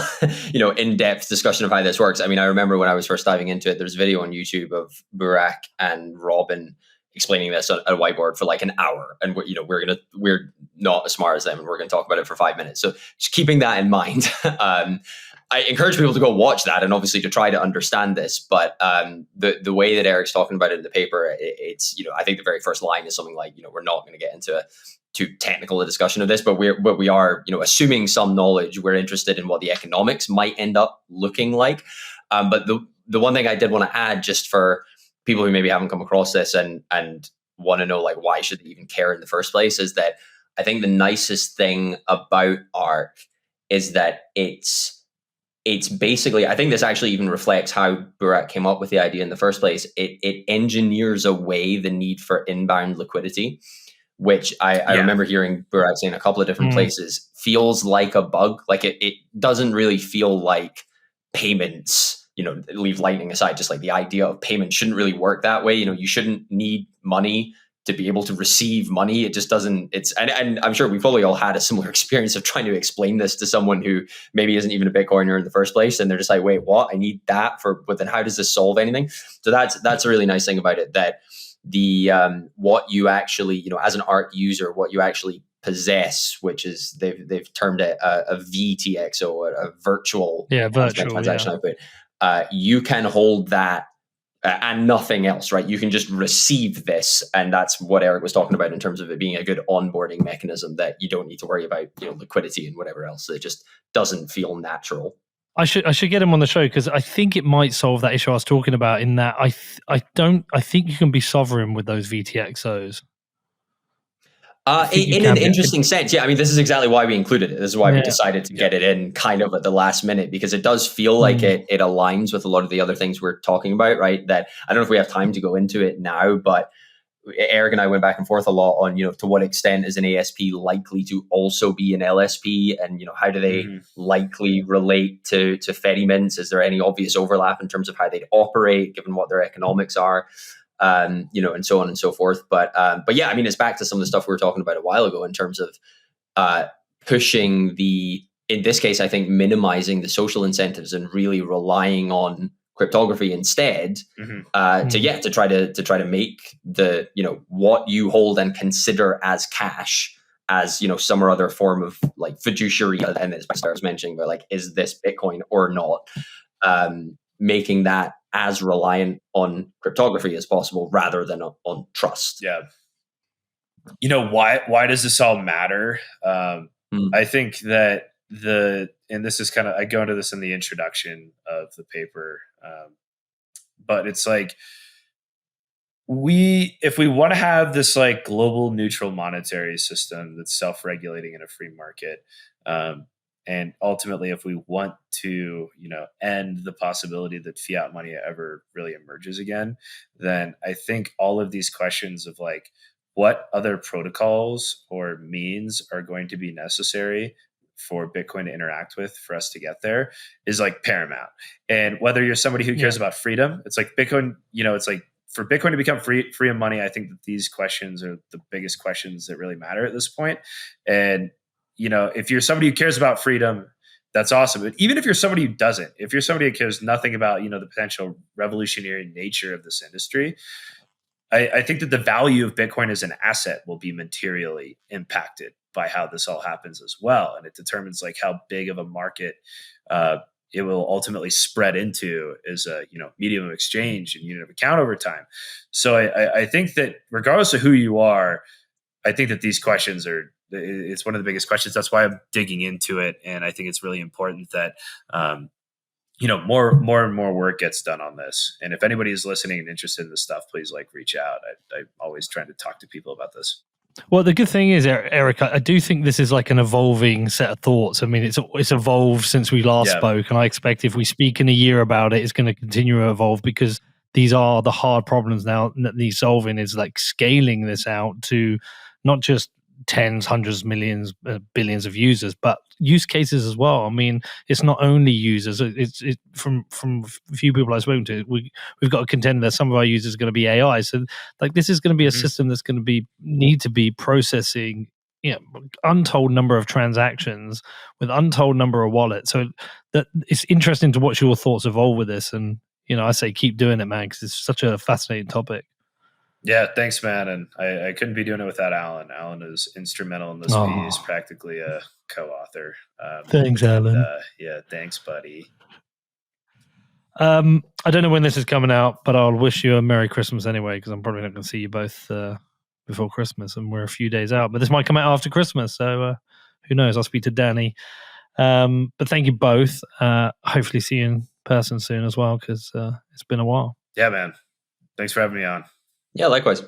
in-depth discussion of how this works. I mean, I remember when I was first diving into it, there's a video on YouTube of Burak and Robin explaining this on a whiteboard for like an hour, and we're not as smart as them, and we're going to talk about it for 5 minutes. So just keeping that in mind, I encourage people to go watch that and obviously to try to understand this. But the way that Eric's talking about it in the paper, it's I think the very first line is something like, we're not going to get into too technical a discussion of this, but we are assuming some knowledge. We're interested in what the economics might end up looking like. But the one thing I did want to add, just for people who maybe haven't come across this and want to know like why should they even care in the first place, is that I think the nicest thing about Arc is that it's basically, I think this actually even reflects how Burak came up with the idea in the first place. It engineers away the need for inbound liquidity, which I remember hearing Burak say in a couple of different places, feels like a bug. Like it doesn't really feel like payments, leave Lightning aside, just like the idea of payment shouldn't really work that way. You shouldn't need money to be able to receive money. It just doesn't, and I'm sure we've probably all had a similar experience of trying to explain this to someone who maybe isn't even a Bitcoiner in the first place. And they're just like, wait, what? I need that but then how does this solve anything? So that's a really nice thing about it, that the, what you actually, as an Arc user, what you actually possess, which is they've termed it a VTXO, a virtual transaction output. You can hold that and nothing else, right? You can just receive this, and that's what Eric was talking about in terms of it being a good onboarding mechanism, that you don't need to worry about liquidity and whatever else. It just doesn't feel natural. I should get him on the show, because I think it might solve that issue I was talking about, in that I think you can be sovereign with those VTXOs. In an interesting sense. Yeah, I mean, this is exactly why we included it. This is why we decided to get it in kind of at the last minute, because it does feel like it aligns with a lot of the other things we're talking about, right? That I don't know if we have time to go into it now, but Eric and I went back and forth a lot on, to what extent is an ASP likely to also be an LSP, and, how do they likely relate to Fedimints? Is there any obvious overlap in terms of how they'd operate, given what their economics are? And so on and so forth. But yeah, I mean, it's back to some of the stuff we were talking about a while ago in terms of pushing in this case, I think minimizing the social incentives and really relying on cryptography instead, Mm-hmm. to try to make the, you know, what you hold and consider as cash as, you know, some or other form of like fiduciary, and as I was mentioning, but like, is this Bitcoin or not? Making that as reliant on cryptography as possible rather than on trust. Yeah. You know, why does this all matter? I think that and this is kind of, I go into this in the introduction of the paper, but it's like, if we want to have this like global neutral monetary system that's self-regulating in a free market, and ultimately if we want to, you know, end the possibility that fiat money ever really emerges again, then I think all of these questions of like what other protocols or means are going to be necessary for Bitcoin to interact with for us to get there is like paramount. And whether you're somebody who cares about freedom, it's like Bitcoin, you know, it's like, for Bitcoin to become free of money, I think that these questions are the biggest questions that really matter at this point. And, you know, if you're somebody who cares about freedom, that's awesome. But even if you're somebody who doesn't, if you're somebody who cares nothing about, you know, the potential revolutionary nature of this industry, I think that the value of Bitcoin as an asset will be materially impacted by how this all happens as well. And it determines like how big of a market it will ultimately spread into as a, you know, medium of exchange and unit of account over time. So I think that regardless of who you are, I think that these questions it's one of the biggest questions. That's why I'm digging into it. And I think it's really important that, you know, more and more work gets done on this. And if anybody is listening and interested in this stuff, please like reach out. I'm always trying to talk to people about this. Well, the good thing is, Eric, I do think this is like an evolving set of thoughts. I mean, it's evolved since we last spoke, and I expect if we speak in a year about it, it's going to continue to evolve because these are the hard problems now that needs solving is like scaling this out to not just tens, hundreds, millions, billions of users, but use cases as well. I mean, it's not only users. It's from a few people I've spoken to, we've got to contend that some of our users are going to be AI. So like this is going to be a system that's going to need to be processing, you know, untold number of transactions with untold number of wallets. So that it's interesting to watch your thoughts evolve with this. And you know, I say keep doing it, man, because it's such a fascinating topic. Yeah, thanks, man. And I couldn't be doing it without Alan. Alan is instrumental in this piece, practically a co-author. Thanks, Alan. Yeah, thanks, buddy. I don't know when this is coming out, but I'll wish you a Merry Christmas anyway, because I'm probably not going to see you both before Christmas, and we're a few days out. But this might come out after Christmas, so who knows? I'll speak to Danny. But thank you both. Hopefully see you in person soon as well, because it's been a while. Yeah, man. Thanks for having me on. Yeah, likewise.